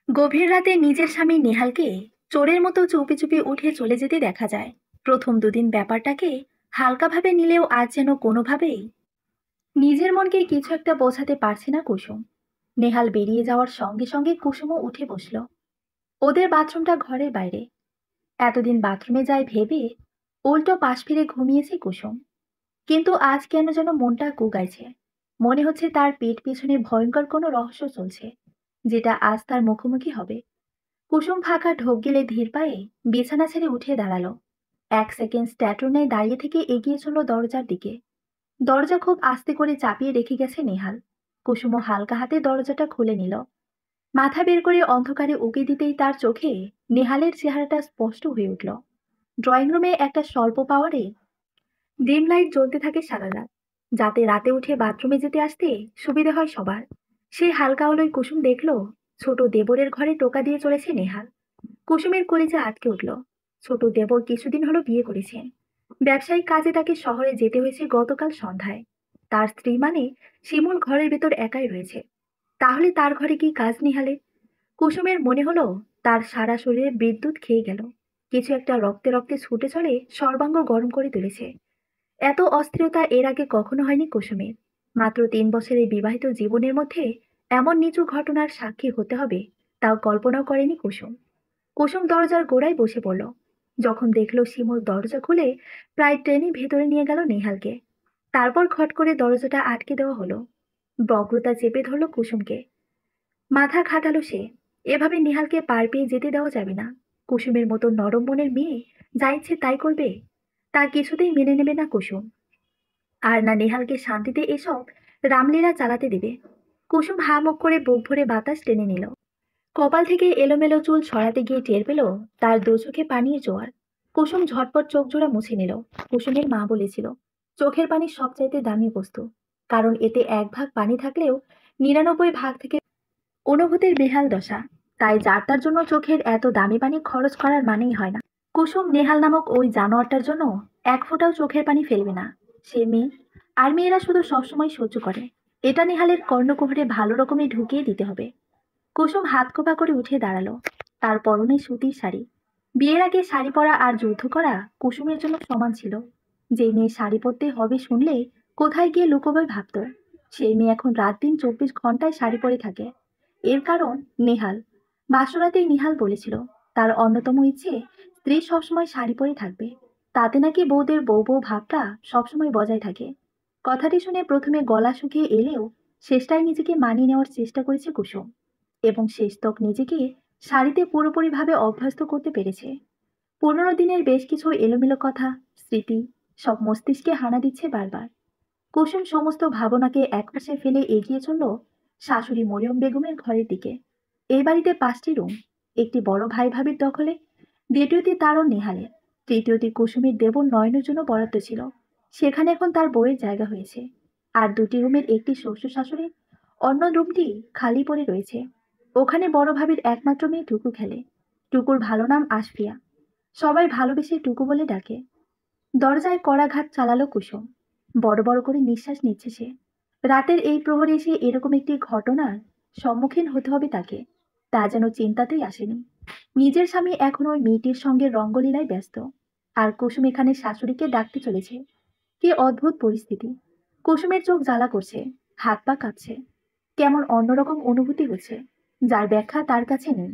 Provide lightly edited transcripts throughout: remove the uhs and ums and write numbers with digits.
গভীর রাতে নিজের স্বামী নেহালকে চোরের মতো চুপি চুপি উঠে চলে যেতে দেখা যায়। প্রথম দুদিন ব্যাপারটাকে হালকাভাবে নিলেও আজ যেন কোনোভাবেই নিজের মনকে কিছু একটা বোঝাতে পারছে না কুসুম। নেহাল বেরিয়ে যাওয়ার সঙ্গে সঙ্গে কুসুমও উঠে বসলো। ওদের বাথরুমটা ঘরের বাইরে। এতদিন বাথরুমে যায় ভেবে উল্টো পাশ ফিরে ঘুমিয়েছে কুসুম। কিন্তু আজ কেন যেন মনটা কুগাইছে। মনে হচ্ছে তার পেট পিছনে ভয়ঙ্কর কোনো রহস্য চলছে, যেটা আজ তার মুখোমুখি হবে। কুসুম ফাঁকা ঢোক গেলে ধীর পায়ে বিছানা ছেড়ে উঠে দাঁড়ালো। এক সেকেন্ড স্ট্যাটু নেয় দাঁড়িয়ে থেকে এগিয়ে চলল দরজার দিকে। দরজা খুব আস্তে করে চাপিয়ে রেখে গেছে নেহাল। কুসুমও হালকা হাতে দরজাটা খুলে নিল। মাথা বের করে অন্ধকারে উকি দিতেই তার চোখে নেহালের চেহারাটা স্পষ্ট হয়ে উঠল। ড্রয়িং রুমে একটা স্বল্প পাওয়ারে ডিম লাইট জ্বলতে থাকে সারা রাত, যাতে রাতে উঠে বাথরুমে যেতে আসতে সুবিধে হয় সবার। সেই হালকা আলোয় কুসুম দেখলো ছোট দেবরের ঘরে টোকা দিয়ে চলেছে নেহাল। কুসুমের কলিজা আটকে উঠল। ছোট দেবর কিছুদিন হলো বিয়ে করেছেন। ব্যবসায়িক কাজে তাকে শহরে যেতে হয়েছে গতকাল সন্ধ্যায়। তার স্ত্রী মানে শিমুল ঘরের ভেতর একাই রয়েছে। তাহলে তার ঘরে কি কাজ নিহালে? কুসুমের মনে হলো তার সারা শরীরে বিদ্যুৎ খেয়ে গেল। কিছু একটা রক্তে রক্তে ছুটে চলে, সর্বাঙ্গ গরম করে তুলেছে। এত অস্থিরতা এর আগে কখনো হয়নি কুসুমের। মাত্র 3 বছরের বিবাহিত জীবনের মধ্যে এমন নিচু ঘটনার সাক্ষী হতে হবে, তাও কল্পনাও করেনি কুসুম। কুসুম দরজার গোড়ায় বসে পড়ল। যখন দেখলো শিমুল দরজা খুলে প্রায় টেনে ভেতরে নিয়ে গেল নেহালকে। তারপর খট করে দরজাটা আটকে দেওয়া হলো। বগ্রতা চেপে ধরল কুসুমকে। মাথা খাটালো সে। এভাবে নেহালকে পার পেয়ে যেতে দেওয়া যাবে না। কুসুমের মতো নরম মনের মেয়ে যা ইচ্ছে তাই করবে, তা কিছুতেই মেনে নেবে না কুসুম। আর না নেহালকে শান্তিতে এসব রামলীলা চালাতে দেবে। কুসুম হা মুখ করে বুক ভরে বাতাস টেনে নিল। কপাল থেকে এলোমেলো চুল সরাতে গিয়ে টের পেল তার দু চোখে পানির জোয়ার। কুসুম ঝটপট চোখ জোড়া মুছে নিল। কুসুমের মা বলেছিল চোখের পানি সবচাইতে দামি বস্তু, কারণ এতে 1 ভাগ পানি থাকলেও 99 ভাগ থেকে অনুভূতির বেহাল দশা। তাই যার তার জন্য চোখের এত দামি পানি খরচ করার মানেই হয় না। কুসুম নেহাল নামক ওই জানোয়ারটার জন্য 1 ফোঁটাও চোখের পানি ফেলবে না। সে মেয়ে, আর মেয়েরা শুধু সবসময় সহ্য করে। এটা নেহালের কর্ণকুহরে ভালো রকমে ঢুকিয়ে দিতে হবে। কুসুম হাত কোপা করে উঠে দাঁড়ালো। তার পরনে সুতির শাড়ি। বিয়ের আগে শাড়ি পরা আর যুদ্ধ করা কুসুমের জন্য সমান ছিল। যে মেয়ে শাড়ি পরতে হবে শুনলে কোথায় গিয়ে লুকোবে ভাবত, সেই মেয়ে এখন রাত দিন 24 ঘন্টায় শাড়ি পরে থাকে। এর কারণ নেহাল। বাসরাতেই নিহাল বলেছিল তার অন্যতম ইচ্ছে স্ত্রী সবসময় শাড়ি পরে থাকবে। তাতে নাকি বউদের বউ বউ ভাবটা সবসময় বজায় থাকে। কথাটি শুনে প্রথমে গলা শুকিয়ে এলেও শেষটায় নিজেকে মানিয়ে নেওয়ার চেষ্টা করেছে কুসুম, এবং শেষ তক নিজেকে শাড়িতে পুরোপুরিভাবে অভ্যস্ত করতে পেরেছে। 15 দিনের বেশ কিছু এলোমেলো কথা, স্মৃতি সব মস্তিষ্কে হানা দিচ্ছে বারবার। কুসুম সমস্ত ভাবনাকে একপাশে ফেলে এগিয়ে চলল শাশুড়ি মরিয়ম বেগমের ঘরের দিকে। এই বাড়িতে 5টি রুম। একটি বড় ভাই ভাবির দখলে, দ্বিতীয়টি তার ও নেহালের, তৃতীয়টি কুসুমের দেবর নয়নের জন্য বরাদ্দ ছিল। সেখানে এখন তার বউয়ের জায়গা হয়েছে। আর 2টি রুমের একটি শ্বশুর শাশুড়ি, অন্য রুমটি খালি পড়ে রয়েছে। ওখানে বড় ভাবির একমাত্র মেয়ে টুকু খেলে। টুকুর ভালো নাম আশফিয়া। সবাই ভালোবেসে টুকু বলে ডাকে। দরজায় কড়াঘাত চালালো কুসুম। বড় বড় করে নিঃশ্বাস নিচ্ছে সে। রাতের এই প্রহরে এসে এরকম একটি ঘটনার সম্মুখীন হতে হবে তাকে, তা যেন চিন্তাতেই আসেনি। নিজের স্বামী এখন ওই মেয়েটির সঙ্গে রঙ্গলীলায় ব্যস্ত, আর কুসুম এখানে শাশুড়িকে ডাকতে চলেছে। কি অদ্ভুত পরিস্থিতি! কুসুমের চোখ জ্বালা করছে, হাত পা কাঁপছে। কেমন অন্যরকম অনুভূতি হচ্ছে, যার ব্যাখ্যা তার কাছে নেই।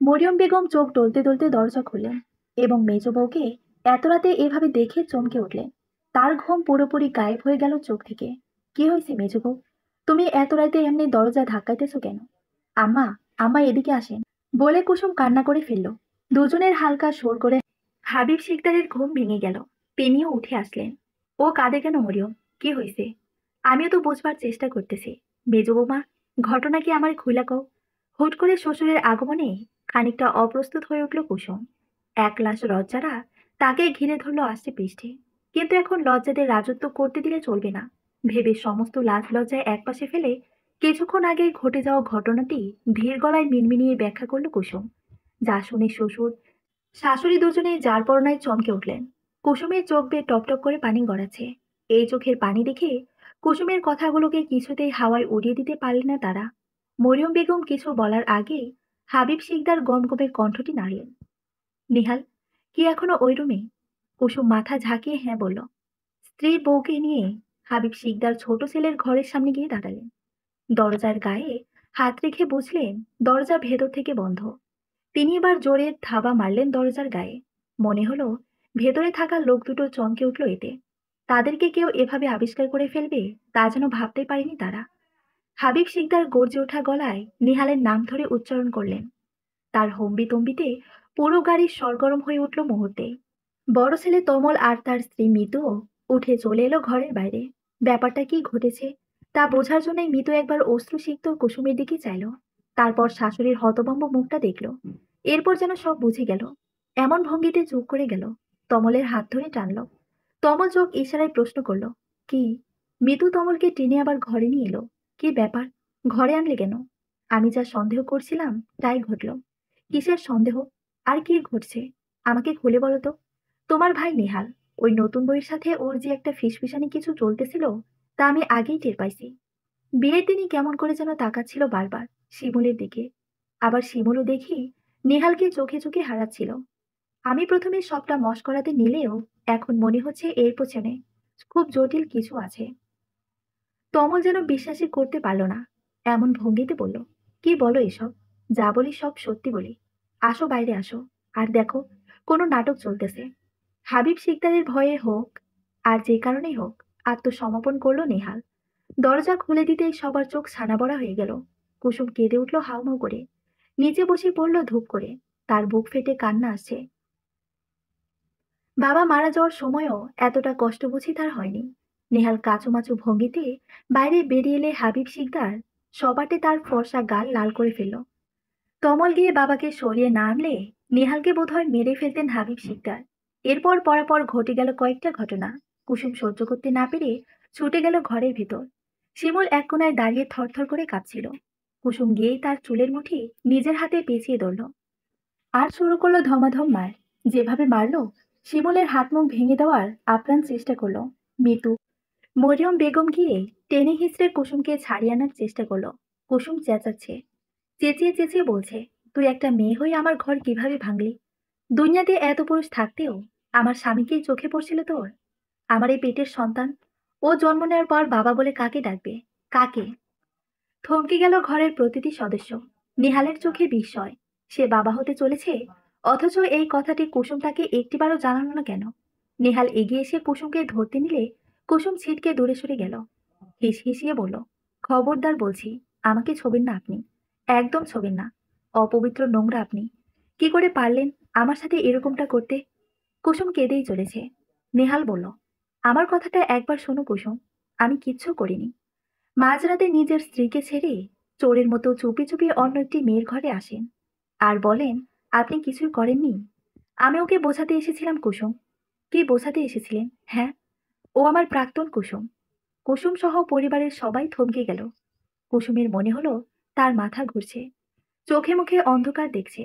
মরিয়ম বেগম চোখ ডলতে ডলতে দরজা খুললেন, এবং মেজ বউকে এত রাতে এভাবে দেখে চমকে উঠলেন। তার ঘুম পুরোপুরি গায়েব হয়ে গেল চোখ থেকে। কি হয়েছে মেজ বউ? তুমি এত রাতে এমনি দরজা ধাক্কাইতেছো কেন? আম্মা, আম্মা এদিকে আসেন, বলে কুসুম কান্না করে ফেলল। দুজনের হালকা সোর করে হাবিব শিকদারের ঘুম ভেঙে গেল। তিনিও উঠে আসলেন। ও কাঁদে কেন মরিয়ম? কি হয়েছে? আমিও তো বুঝবার চেষ্টা করতেছি। মেজ বৌমা, ঘটনা কি আমার খুইলা কও। হুট করে শ্বশুরের আগমনে খানিকটা অপ্রস্তুত হয়ে উঠল কুসুম। এক লাশ লজ্জারা তাকে ঘিরে ধরল আষ্টে পৃষ্ঠে। কিন্তু এখন লজ্জাদের রাজত্ব করতে দিলে চলবে না ভেবে সমস্ত লাজ লজ্জায় একপাশে ফেলে কিছুক্ষণ আগে ঘটে যাওয়া ঘটনাটি ধীর গলায় মিনমিনিয়ে ব্যাখ্যা করল কুসুম। যা শুনে শ্বশুর শাশুড়ি দুজনেই যার পরনায় চমকে উঠলেন। কুসুমের চোখ বেয়ে টপটপ করে পানি গড়াচ্ছে। এই চোখের পানি দেখে কুসুমের কথাগুলোকে কিছুতেই হাওয়ায় উড়িয়ে দিতে পারলেন না তারা। মরিয়ম বেগম কিছু বলার আগেই হাবিব শিকদার গমগমে কণ্ঠটি নাড়লেন। নিহাল, কি এখনো ওই রুমে? কুসুম মাথা ঝাঁকিয়ে হ্যাঁ বলল। স্ত্রী বউকে নিয়ে হাবিব শিকদার ছোট ছেলের ঘরের সামনে গিয়ে দাঁড়ালেন। দরজার গায়ে হাত রেখে বুঝলেন দরজা ভেতর থেকে বন্ধ। তিনি এবার জোরে থাবা মারলেন দরজার গায়ে। মনে হলো ভেতরে থাকা লোক দুটো চমকে উঠল এতে। তাদেরকে কেউ এভাবে আবিষ্কার করে ফেলবে তা যেন ভাবতে পারেনি তারা। হাবিব শিকদার গর্জে ওঠা গলায় নিহালের নাম ধরে উচ্চারণ করলেন। তার হম্বিতম্বিতে পুরো গাড়ি সরগরম হয়ে উঠল মুহূর্তে। বড় ছেলে তমল আর তার স্ত্রী মিতুও উঠে চলে এলো ঘরের বাইরে। ব্যাপারটা কি ঘটেছে তা বোঝার জন্যই মিতু একবার অশ্রুসিক্ত কুসুমের দিকে চাইল। তারপর শাশুড়ির হতভম্ব মুখটা দেখল। এরপর যেন সব বুঝে গেল। এমন ভঙ্গিতে চুপ করে গেল। তমলের হাত ধরে টানল। তমল চোখ ইশারায় প্রশ্ন করল, কি? মিতু তমলকে টেনে আবার ঘরে নিয়ে এলো। কি ব্যাপার? ঘরে আনলে কেন? আমি যা সন্দেহ করছিলাম তাই ঘটল। কিসের সন্দেহ? আর কি ঘটছে? আমাকে খুলে বলো তো। তোমার ভাই নেহাল, ওই নতুন বইয়ের সাথে ওর যে একটা ফিসফিসানি কিছু চলতেছিল তা আমি আগেই টের পাইছি। বিয়ের তিনি কেমন করে যেন তাকাচ্ছিল বারবার শিমুলের দিকে। আবার শিমুলও দেখি নেহালকে চোখে চোখে হারাচ্ছিল। আমি প্রথমে সবটা মশকরাতে নিলেও এখন মনে হচ্ছে এর পেছনে খুব জটিল কিছু আছে। তমল যেন বিশ্বাসই করতে পারল না। এমন ভঙ্গিতে বলল, কি বলো এসব? যা বলি সব সত্যি বলি। আসো বাইরে আসো। আর দেখো, কোনো নাটক চলতেছে। হাবিব শিকদারের ভয়ে হোক আর যে কারণেই হোক আত্মসমর্পণ করলো নেহাল। দরজা খুলে দিতেই সবার চোখ ছানাবড়া হয়ে গেল। কুসুম কেঁদে উঠল হাউমাউ করে। নিচে বসে পড়ল ধূপ করে। তার বুক ফেটে কান্না আসছে। বাবা মারা যাওয়ার সময়ও এতটা কষ্ট বুঝি তার হয়নি। নেহাল কাঁচুমাচু ভঙ্গিতে বাইরে বেরিয়ে এলে হাবিব শিকদার সবাটে তার ফর্সা গাল লাল করে ফেলল। তমল গিয়ে বাবাকে সরিয়ে না আনলে নেহালকে বোধহয় মেরে ফেলতেন হাবিব শিকদার। এরপর পরাপর ঘটে গেল কয়েকটা ঘটনা। কুসুম সহ্য করতে না পেরে ছুটে গেল ঘরের ভিতর। শিমুল এক কোনায় দাঁড়িয়ে থরথর করে কাঁপছিল। কুসুম গিয়েই তার চুলের মুঠি নিজের হাতে পেঁচিয়ে ধরল। আর শুরু করলো ধমাধম মার। যেভাবে মারলো, শিমুলের হাত মুখ ভেঙে দেওয়ার আপ্রাণ চেষ্টা করলো। মিতু, মরিয়ম বেগম গিয়ে টেনে হিঁচড়ে কুসুমকে ছাড়িয়ে আনার চেষ্টা করলো। কুসুম চেঁচাচ্ছে, চেঁচিয়ে চেঁচিয়ে বলছে, তুই একটা মেয়ে হয়ে আমার ঘর কিভাবে ভাঙলি? দুনিয়াতে এত পুরুষ থাকতেও আমার স্বামীকেই চোখে পড়ছিল তোর? আমার এই পেটের সন্তান, ও জন্ম নেওয়ার পর বাবা বলে কাকে ডাকবে? কাকে? থমকে গেল ঘরের প্রতিটি সদস্য। নেহালের চোখে বিস্ময়। সে বাবা হতে চলেছে, অথচ এই কথাটি কুসুম তাকে একটিবারও জানালো না কেন? নেহাল এগিয়ে এসে কুসুমকে ধরতে নিলে কুসুম ছিটকে দূরে সরে গেল। হিসিয়ে বলল, খবরদার বলছি, আমাকে ছোবেন না আপনি। একদম ছোবেন না। অপবিত্র নোংরা আপনি। কি করে পারলেন আমার সাথে এরকমটা করতে? কুসুম কেঁদেই চলেছে। নেহাল বলল, আমার কথাটা একবার শোনো কুসুম, আমি কিচ্ছু করিনি। মাঝরাতে নিজের স্ত্রীকে ছেড়ে চোরের মতো চুপি চুপি অন্য একটি মেয়ের ঘরে আসেন আর বলেন আপনি কিছুই করেননি। আমি ওকে বোঝাতে এসেছিলাম কুসুম। কি বোঝাতে এসেছিলেন? হ্যাঁ, ও আমার প্রাক্তন কুসুম। কুসুম সহ পরিবারের সবাই থমকে গেল। কুসুমের মনে হলো তার মাথা ঘুরছে, চোখে মুখে অন্ধকার দেখছে।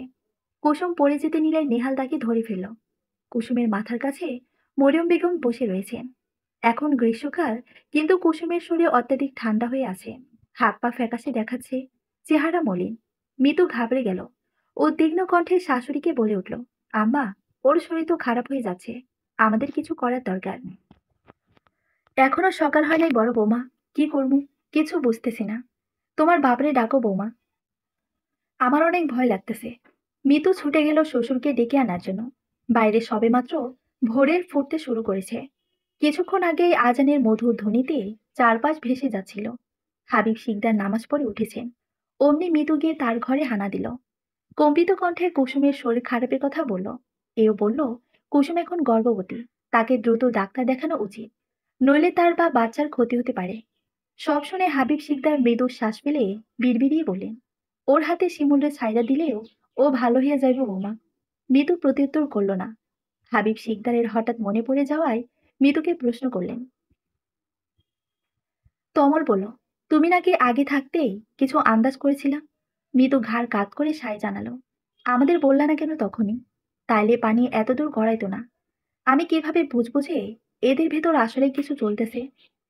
কুসুম পড়ে যেতে নিলে নেহাল তাকে ধরে ফেলল। কুসুমের মাথার কাছে মরিয়ম বেগম বসে রয়েছেন। এখন গ্রীষ্মকাল, কিন্তু কুসুমের শরীর অত্যাধিক ঠান্ডা হয়ে আছে। হাত পা ফ্যাকাশে দেখাচ্ছে, চেহারা মলিন। মিতু ঘাবড়ে গেল। উদ্বিগ্ন কণ্ঠে শাশুড়িকে বলে উঠল, আম্মা, ওর শরীর তো খারাপ হয়ে যাচ্ছে। আমাদের কিছু করার দরকার। এখনো সকাল হয় নাই বড় বৌমা। কি করবো কিছু বুঝতেছি না। তোমার বাপরে ডাকো বৌমা। আমার অনেক ভয় লাগতেছে। মিতু ছুটে গেল শ্বশুরকে ডেকে আনার জন্য। বাইরে সবেমাত্র ভোরের ফুটতে শুরু করেছে। কিছুক্ষণ আগেই আজানের মধুর ধ্বনিতে চারপাশ ভেসে যাচ্ছিল। হাবিব শিকদার নামাজ পড়ে উঠেছেন। অমনি মিতু গিয়ে তার ঘরে হানা দিল। কম্পিত কণ্ঠে কুসুমের শরীর খারাপের কথা বলল। এও বলল, কুসুম এখন গর্ভবতী, তাকে দ্রুত ডাক্তার দেখানো উচিত, নইলে তার বা বাচ্চার ক্ষতি হতে পারে। সব শুনে হাবিব শিকদার মৃদু শ্বাস ফেলে বিড়বিড়িয়ে বললেন, ওর হাতে শিমুলরে ছাইড়া দিলেও ও ভালো হইয়া যাইব বৌমা। মিতু প্রত্যুত্তর করল না। হাবিব শিকদারের হঠাৎ মনে পড়ে যাওয়ায় মিতুকে প্রশ্ন করলেন। তমল বলল, তুমি নাকি আগে থাকতেই কিছু আন্দাজ করেছিলাম? মিতু ঘাড় কাত করে সায় জানালো, আমাদের বললা না কেন তখনই? তাইলে পানি এতদূর গড়াইতো না। আমি কিভাবে বুঝবো যে এদের ভেতর আসলে কিছু চলতেছে?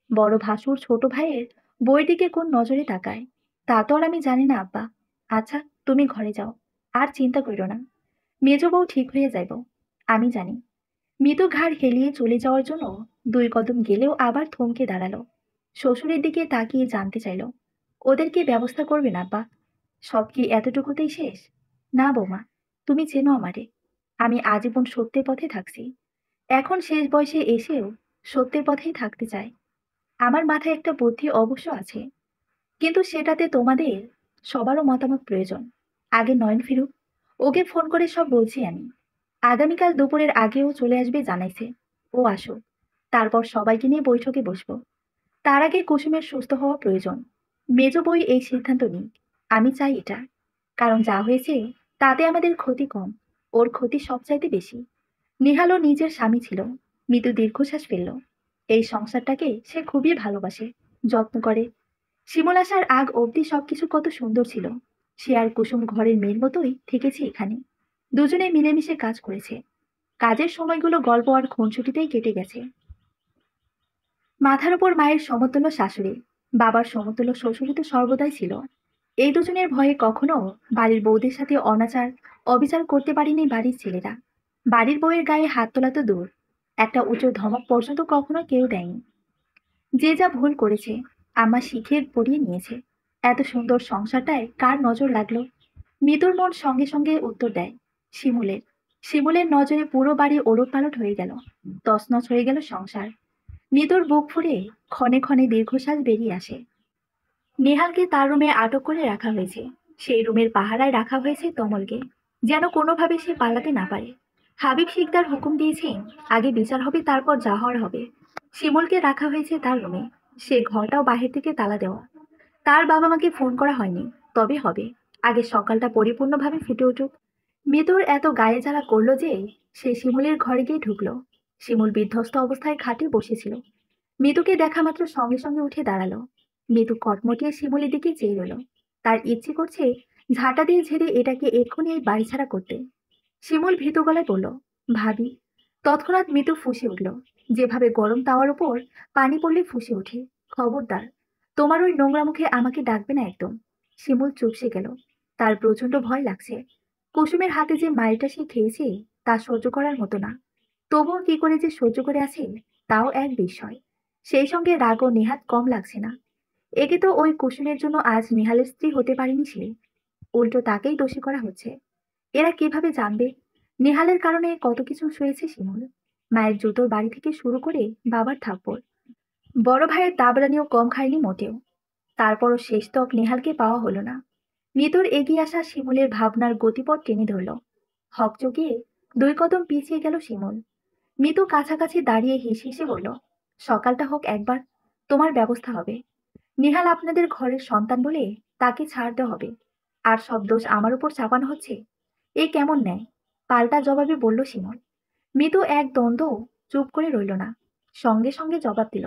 বড় ভাসুর ছোট ভাইয়ের বইয়ের দিকে কোন নজরে তাকায়, তা তো আর আমি জানি না আব্বা। আচ্ছা, তুমি ঘরে যাও, আর চিন্তা কইরো না। মেজ বউ ঠিক হয়ে যাইব, আমি জানি। মিতু ঘাড় হেলিয়ে চলে যাওয়ার জন্য 2 কদম গেলেও আবার থমকে দাঁড়ালো। শ্বশুরের দিকে তাকিয়ে জানতে চাইল, ওদের কি ব্যবস্থা করবেন আব্বা? সব কি এতটুকুতেই শেষ? না বৌমা, তুমি চেনো আমারে। আমি আজীবন সত্যের পথে থাকছি। এখন শেষ বয়সে এসেও সত্যের পথেই থাকতে চাই। আমার মাথায় একটা বুদ্ধি অবশ্য আছে, কিন্তু সেটাতে তোমাদের সবারও মতামত প্রয়োজন। আগে নয়ন ফিরুক, ওকে ফোন করে সব বলছি আমি। আগামীকাল দুপুরের আগেও চলে আসবে জানাইছে। ও আসুক, তারপর সবাইকে নিয়ে বৈঠকে বসবো। তার আগে কুসুমের সুস্থ হওয়া প্রয়োজন। মেজ বই এই সিদ্ধান্ত নিক, আমি চাই এটা। কারণ যা হয়েছে তাতে আমাদের ক্ষতি কম, ওর ক্ষতি সবচাইতে বেশি। নিহালও নিজের স্বামী ছিল। মৃদু দীর্ঘশ্বাস ফেলল। এই সংসারটাকে সে খুবই ভালোবাসে, যত্ন করে। শিমুল আসার আগ অবধি সবকিছু কত সুন্দর ছিল। সে আর কুসুম ঘরের মেয়ের মতোই থেকেছে এখানে। দুজনে মিলেমিশে কাজ করেছে। কাজের সময়গুলো গল্প আর খুনসুটিতেই কেটে গেছে। মাথার উপর মায়ের সমতুল্য শাশুড়ি, বাবার সমতুল্য শ্বশুরই তো সর্বদাই ছিল। এই দুজনের ভয়ে কখনো বাড়ির বউদের সাথে অনাচার অবিচার করতে পারেনি বাড়ির ছেলেরা। বাড়ির বউয়ের গায়ে হাত তোলা তো দূর, একটা উঁচু ধমক পর্যন্ত কখনো কেউ দেয়নি। যে যা ভুল করেছে আম্মা শিখিয়ে পড়িয়ে নিয়েছে। এত সুন্দর সংসারটায় কার নজর লাগলো? মৃদুর মন সঙ্গে সঙ্গে উত্তর দেয়, শিমুলের। শিমুলের নজরে পুরো বাড়ি ওলটপালট হয়ে গেল। তছনছ হয়ে গেল সংসার। মৃদুর বুক ফুঁড়ে ক্ষণে ক্ষণে দীর্ঘশ্বাস বেরিয়ে আসে। নেহালকে তার রুমে আটক করে রাখা হয়েছে। সেই রুমের পাহারায় রাখা হয়েছে তমলকে, যেন কোনোভাবে সে পালাতে না পারে। হাবিব শিকদার হুকুম দিয়েছেন, আগে বিচার হবে, তারপর যা হওয়ার হবে। শিমুলকে রাখা হয়েছে তার রুমে। সে ঘরটাও বাহির থেকে তালা দেওয়া। তার বাবা মাকে ফোন করা হয়নি, তবে হবে। আগে সকালটা পরিপূর্ণভাবে ফুটে উঠুক। মৃদুর এত গায়ে জ্বালা করলো যে সে শিমুলের ঘরে গিয়ে ঢুকলো। শিমুল বিধ্বস্ত অবস্থায় খাটে বসেছিল। মৃদুকে দেখা মাত্র সঙ্গে সঙ্গে উঠে দাঁড়ালো। মৃদু কটমটিয়ে শিমুলের দিকে চেয়ে রইল। তার ইচ্ছে করছে ঝাঁটা দিয়ে ঝেড়ে এটাকে এক্ষুনি এই বাড়ি ছাড়া করতে। শিমুল ভীতু গলায় বলল, ভাবি। তৎক্ষণাৎ মৃদু ফুঁসে উঠল, যেভাবে গরম তাওয়ার উপর পানি পড়লে ফুঁসে ওঠে। খবরদার, তোমার ওই নোংরা মুখে আমাকে ডাকবে না একদম। শিমুল চুপসে গেল। তার প্রচন্ড ভয় লাগছে। কুসুমের হাতে যে মায়েরটা সে খেয়েছে তা সহ্য করার মতো না। তবুও কি করে যে সহ্য করে আছে তাও এক বিস্ময়। সেই সঙ্গে রাগও নেহাত কম লাগছে না। একে তো ওই কুসুমের জন্য আজ নেহালের স্ত্রী হতে পারেনি সে, উল্টো তাকেই দোষী করা হচ্ছে। এরা কিভাবে জানবে নেহালের কারণে কত কিছু সয়েছে শিমুল? মায়ের জুতোর বাড়ি থেকে শুরু করে বাবার থাপ্পড়, বড় ভাইয়ের দাবরানিও কম খায়নি মোটেও। তারপরও শেষ তক নেহালকে পাওয়া হলো না। মৃদুর এগিয়ে আসা শিমুলের ভাবনার গতিপথ টেনে ধরল। হকচকিয়ে 2 কদম পিছিয়ে গেল শিমুল। মৃদু কাছাকাছি দাঁড়িয়ে হেসে হেসে বলল, সকালটা হোক একবার, তোমার ব্যবস্থা হবে। নেহাল আপনাদের ঘরের সন্তান বলে তাকে ছাড় দেওয়া হবে, আর সব দোষ আমার উপর চাপানো হচ্ছে। এ কেমন ন্যায়? পাল্টা জবাবে বলল শিমুল। মৃদু এক দ্বন্দ্ব চুপ করে রইল না, সঙ্গে সঙ্গে জবাব দিল,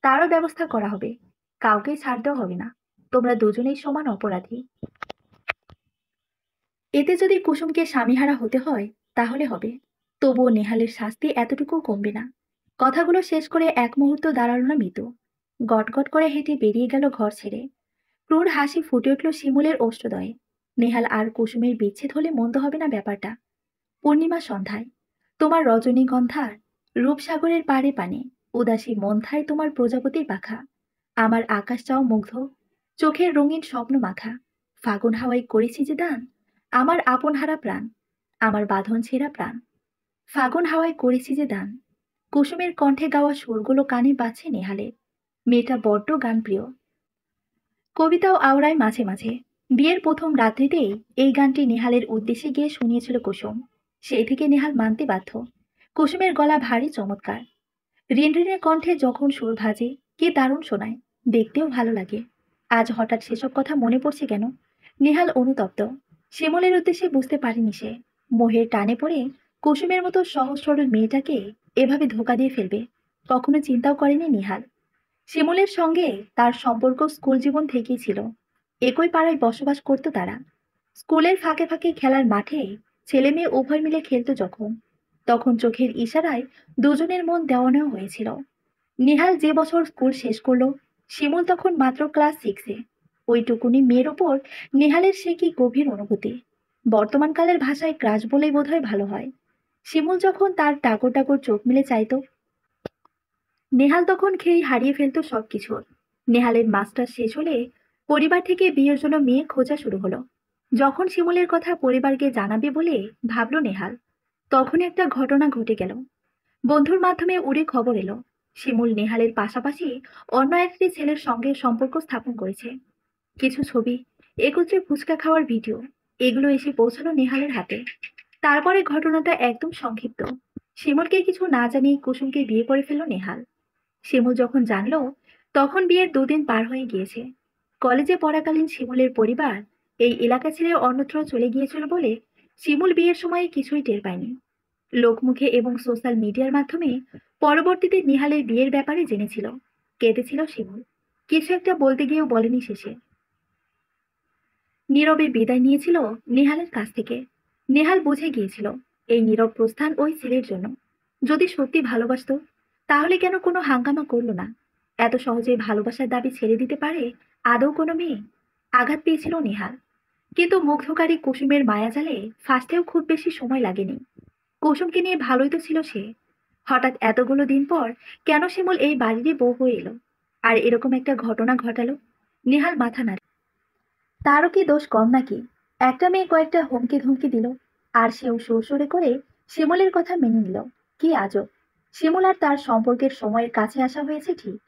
তারও ব্যবস্থা করা হবে। কাউকেই ছাড় দেওয়া হবে না। তোমরা দুজনেই সমান অপরাধী। এতে যদি কুসুমকে স্বামীহারা হতে হয় তাহলে হবে। তবুও নেহালের শাস্তি এতটুকু কমবে না। কথাগুলো শেষ করে এক মুহূর্ত দাঁড়ালো না মিতু। গটগট করে হেঁটে বেরিয়ে গেল ঘর ছেড়ে। ক্রূর হাসি ফুটে উঠল শিমুলের ওষ্ঠদয়ে। নেহাল আর কুসুমের বিচ্ছেদ হলে মন্দ হবে না ব্যাপারটা। পূর্ণিমা সন্ধ্যায় তোমার রজনীগন্ধার রূপসাগরের পাড়ে পানে উদাসী মন্থায় তোমার প্রজাপতির পাখা। আমার আকাশ চাও মুগ্ধ, চোখের রঙিন স্বপ্ন মাখা। ফাগুন হাওয়ায় করেছি যে দান, আমার আপন হারা প্রাণ, আমার বাঁধন ছেঁড়া প্রাণ। ফাগুন হাওয়ায় করেছি যে দান। কুসুমের কণ্ঠে গাওয়া সুরগুলো কানে বাজছে নেহালের। মেয়েটা বড্ড গানপ্রিয়। কবিতাও আওড়ায় মাঝে মাঝে। বিয়ের প্রথম রাত্রিতেই এই গানটি নেহালের উদ্দেশ্যে গিয়ে শুনিয়েছিল কুসুম। সেই থেকে নেহাল মানতে বাধ্য। কুসুমের গলা ভারী চমৎকার। রিনরিনের কণ্ঠে যখন সুর ভাজে কি দারুণ শোনায়, দেখতেও ভালো লাগে। আজ হঠাৎ সেসব কথা মনে পড়ছে কেন? নেহাল অনুতপ্ত। শিমুলের উদ্দেশ্যে বুঝতে পারেনি সে মোহের টানে পড়ে কুসুমের মতো সহজ সরল মেয়েটাকে এভাবে ধোকা দিয়ে ফেলবে। কখনো চিন্তাও করেনি নিহাল। শিমুলের সঙ্গে তার সম্পর্ক স্কুল জীবন থেকেই ছিল। একই পাড়ায় বসবাস করত তারা। স্কুলের ফাঁকে ফাঁকে খেলার মাঠে ছেলে মেয়ে উভয় মিলে খেলতো যখন, তখন চোখের ইশারায় দুজনের মন দেওয়া নেওয়া হয়েছিল। নিহাল যে বছর স্কুল শেষ করলো, শিমুল তখন মাত্র ক্লাস 6-এ। ওই টুকুনি মেয়ের ওপর নেহালের সে কি গভীর অনুভূতি! বর্তমানকালের ভাষায় ক্রাশ বলেই বোধহয় ভালো হয়। শিমুল যখন তার টাকর টাকর চোখ মেলে চাইতো, নেহাল তখন খেই হারিয়ে ফেলতো সবকিছু। নেহালের মাস্টার শেষ হলে পরিবার থেকে বিয়ের জন্য মেয়ে খোঁজা শুরু হলো। যখন শিমুলের কথা পরিবারকে জানাবে বলে ভাবলো নেহাল, তখন একটা ঘটনা ঘটে গেল। বন্ধুর মাধ্যমে উড়ে খবর এলো, শিমুল নেহালের পাশাপাশি অন্য একটি ছেলের সঙ্গে সম্পর্ক স্থাপন করেছে। কিছু ছবি, একত্রে ফুচকা খাওয়ার ভিডিও, এগুলো এসে পৌঁছালো নেহালের হাতে। তারপরে ঘটনাটা একদম সংক্ষিপ্ত। শিমুলকে কিছু না জানিয়ে কুসুমকে বিয়ে করে ফেলল নেহাল। শিমুল যখন জানলো, তখন বিয়ের 2 দিন পার হয়ে গিয়েছে। কলেজে পড়াকালীন শিমুলের পরিবার এই এলাকা ছেড়ে অন্যত্র চলে গিয়েছিল বলে শিমুল বিয়ের সময় কিছুই টের পায়নি। লোকমুখে এবং সোশ্যাল মিডিয়ার মাধ্যমে পরবর্তীতে নিহালের বিয়ের ব্যাপারে জেনেছিল। কেঁদেছিল শিমুল, কিছু একটা বলতে গিয়েও বলেনি শেষে। নীরবে বিদায় নিয়েছিল নেহালের কাছ থেকে। নেহাল বুঝে গিয়েছিল এই নীরব প্রস্থান ওই ছেলের জন্য। যদি সত্যি ভালোবাসতো, তাহলে কেন কোনো হাঙ্গামা করলো না? এত সহজে ভালোবাসার দাবি ছেড়ে দিতে পারে আদৌ কোনো মেয়ে? আঘাত পেয়েছিল নেহাল, কিন্তু মুগ্ধকারী কুসুমের মায়াজালে ফাঁসতেও খুব বেশি সময় লাগেনি। কুসুমকে নিয়ে ভালোই তো ছিল সে। হঠাৎ এতগুলো দিন পর কেন শিমুল এই বাড়িরই বউ হয়ে এলো, আর এরকম একটা ঘটনা ঘটালো? নেহাল মাথা নাড়ে। তারও কি দোষ কম নাকি? একটা মেয়ে কয়েকটা হুমকি ধমকি দিল, আর সেও সুরসুরে করে শিমুলের কথা মেনে নিল। কি আজব! শিমুল আর তার সম্পর্কের সময়ের কাছে আসা হয়েছে ঠিক,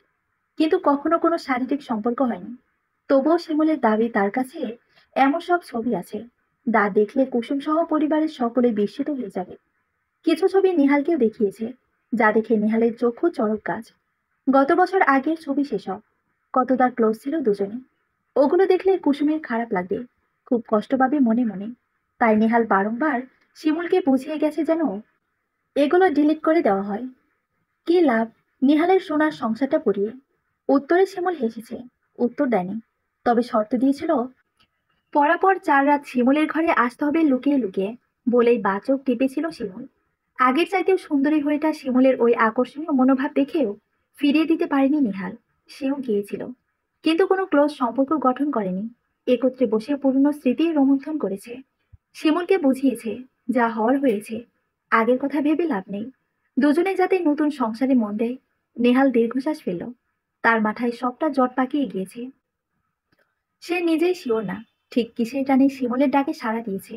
কিন্তু কখনো কোনো শারীরিক সম্পর্ক হয়নি। তবুও শিমুলের দাবি তার কাছে এমন সব ছবি আছে যা দেখলে কুসুম সহ পরিবারের সকলে বিস্মিত হয়ে যাবে। কিছু ছবি নেহালকেও দেখিয়েছে, যা দেখে নেহালের চক্ষু চড়ক গাছ। গত বছর আগের ছবি সেসব। কতটা ক্লোজ ছিল দুজনে, ওগুলো দেখলে কুসুমের খারাপ লাগবে, খুব কষ্ট পাবে মনে মনে। তাই নেহাল বারংবার শিমুলকে বুঝিয়ে গেছে যেন এগুলো ডিলিট করে দেওয়া হয়। কি লাভ নেহালের সোনার সংসারটা পুড়িয়ে? উত্তরে শিমুল হেসেছে, উত্তর দেয়নি। তবে শর্ত দিয়েছিল, পরাপর 4 রাত শিমুলের ঘরে আসতে হবে লুকিয়ে লুকিয়ে, বলেই বাচক টিপেছিল শিমুল। আগের চাইতেও সুন্দরী হয়েটা শিমুলের ওই আকর্ষণীয় মনোভাব দেখেও ফিরিয়ে দিতে পারেনি নেহাল। সেও গিয়েছিল, কিন্তু কোনো ক্লোজ সম্পর্ক গঠন করেনি। একত্রে বসে পুরনো স্মৃতি রোমন্থন করেছে। শিমুলকে বুঝিয়েছে, যা হওয়ার হয়েছে, আগের কথা ভেবে লাভ নেই। দুজনে যাতে নতুন সংসারে মন দেয়। নেহাল দীর্ঘশ্বাস ফেলল। তার মাথায় সবটা জট পাকিয়ে গিয়েছে। সে নিজেই শিওর না ঠিক কিসের টানে শিমুলের ডাকে সাড়া দিয়েছে।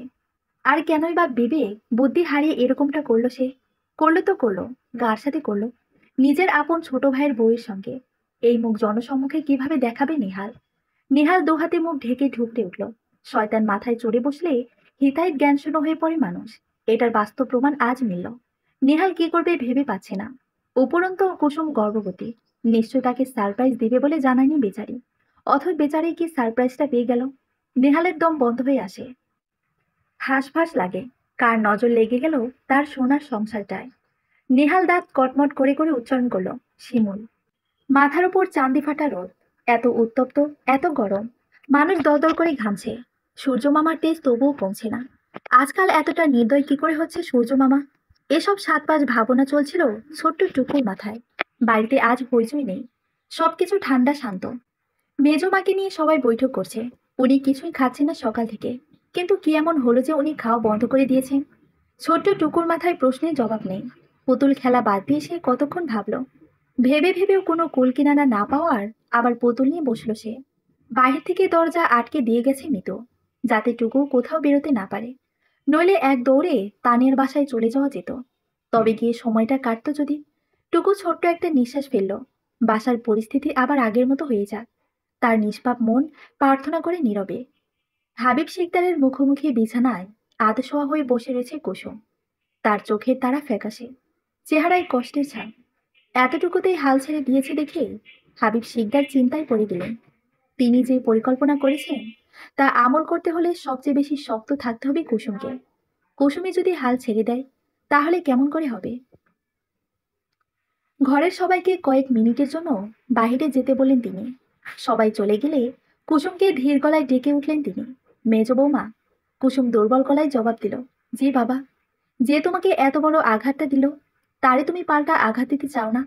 আর কেনই বা বিবেক বুদ্ধি হারিয়ে এরকমটা করলো সে? করলো তো করলো, কার সাথে করলো? নিজের আপন ছোট ভাইয়ের বউয়ের সঙ্গে। এই মুখ জনসম্মুখে কিভাবে দেখাবে নেহাল? নেহাল দুহাতে মুখ ঢেকে ঢুকতে উঠল। শয়তান মাথায় চড়ে বসলে হিতাহিত জ্ঞানশূন্য হয়ে পড়ে মানুষ। এটার বাস্তব প্রমাণ আজ মিলল। নেহাল কি করবে ভেবে পাচ্ছে না। উপরন্তু কুসুম গর্ভবতী, নিশ্চয় তাকে সারপ্রাইজ দিবে বলে জানায়নি বেচারি। অথচ বেচারি কি সারপ্রাইজটা পেয়ে গেল। নেহালের দম বন্ধ হয়ে আসে, হাঁসফাঁস লাগে। কার নজর লেগে গেল তার সোনার সংসারটায়? নেহাল দাঁত কটমট করে করে উচ্চারণ করলো, শিমুল। মাথার উপর চাঁদি ফাটা রোদ, এত উত্তপ্ত, এত গরম, মানুষ দরদর করে ঘামছে। সূর্য মামার তেজ তবুও কমছে না। আজকাল এতটা নির্দয় কি করে হচ্ছে সূর্য মামা? এসব সাত পাঁচ ভাবনা চলছিল ছোট্ট টুকুর মাথায়। বাড়িতে আজ হইচই নেই, সবকিছু ঠান্ডা শান্ত। মেজো মাকে নিয়ে সবাই বৈঠক করছে। উনি কিছুই খাচ্ছেন না সকাল থেকে, কিন্তু কি এমন হলো যে উনি খাওয়া বন্ধ করে দিয়েছেন? ছোট্ট টুকুর মাথায় প্রশ্নের জবাব নেই। পুতুল খেলা বাদ দিয়ে সে কতক্ষণ ভাবলো। ভেবে ভেবেও কোনো কুল কিনারা না পাওয়ার আবার পুতুল নিয়ে বসলো সে। বাহির থেকে দরজা আটকে দিয়ে গেছে মিতু, যাতে টুকু কোথাও বেরোতে না পারে। নইলে এক দৌড়ে তানিয়ার বাসায় চলে যাওয়া যেত। তবে গিয়ে সময়টা কাটতো যদি। টুকু ছোট্ট একটা নিঃশ্বাস ফেলল। বাসার পরিস্থিতি আবার আগের মতো হয়ে যাক, তার নিষ্পাপ মন প্রার্থনা করে নীরবে। হাবিব শিকদারের মুখোমুখি বিছানায় আধশোয়া হয়ে বসে রয়েছে কুসুম। তার চোখের তারা ফ্যাকাশে, চেহারায় কষ্টের ছাপ। এতটুকুতেই হাল ছেড়ে দিয়েছে দেখে হাবিব শিকদার চিন্তায় পড়ে গেলেন। তিনি যে পরিকল্পনা করেছেন তা আমল করতে হলে সবচেয়ে বেশি শক্ত থাকতে হবে কুসুমকে। কুসুমে যদি হাল ছেড়ে দেয়, তাহলে কেমন করে হবে? ঘরের সবাইকে কয়েক মিনিটের জন্য বাইরে যেতে বললেন তিনি। সবাই চলে গেলে কুসুমকে ধীর গলায় ডেকে উঠলেন তিনি, মেজ বৌমা। কুসুম দুর্বল গলায় জবাব দিল, জি বাবা। যে তোমাকে এত বড় আঘাতটা দিল, তারে তুমি পাল্টা আঘাত দিতে চাও না?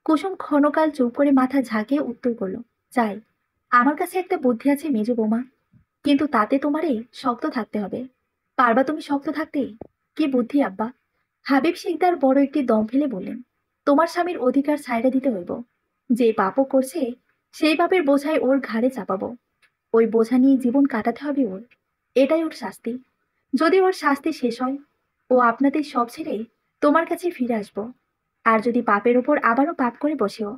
কুসুম ক্ষণকাল চুপ করে মাথা ঝাঁকিয়ে উত্তর করল, চাই। আমার কাছে একটা বুদ্ধি আছে মেজো বৌমা, কিন্তু তাতে তোমারে শক্ত থাকতে হবে। পারবা তুমি শক্ত থাকতে? কি বুদ্ধি আব্বা? হাবিব শিকদার বড় একটি দম ফেলে বললেন, তোমার স্বামীর অধিকার ছাইড়া দিতে হইব। যে পাপও করছে সেই পাপের বোঝাই ওর ঘাড়ে চাপাবো। ওই বোঝা নিয়ে জীবন কাটাতে হবে ওর। এটাই ওর শাস্তি। যদি ওর শাস্তি শেষ হয়, ও আপনাদের সব ছেড়ে তোমার কাছে ফিরে আসবো। আর যদি পাপের ওপর আবারও পাপ করে বসেও,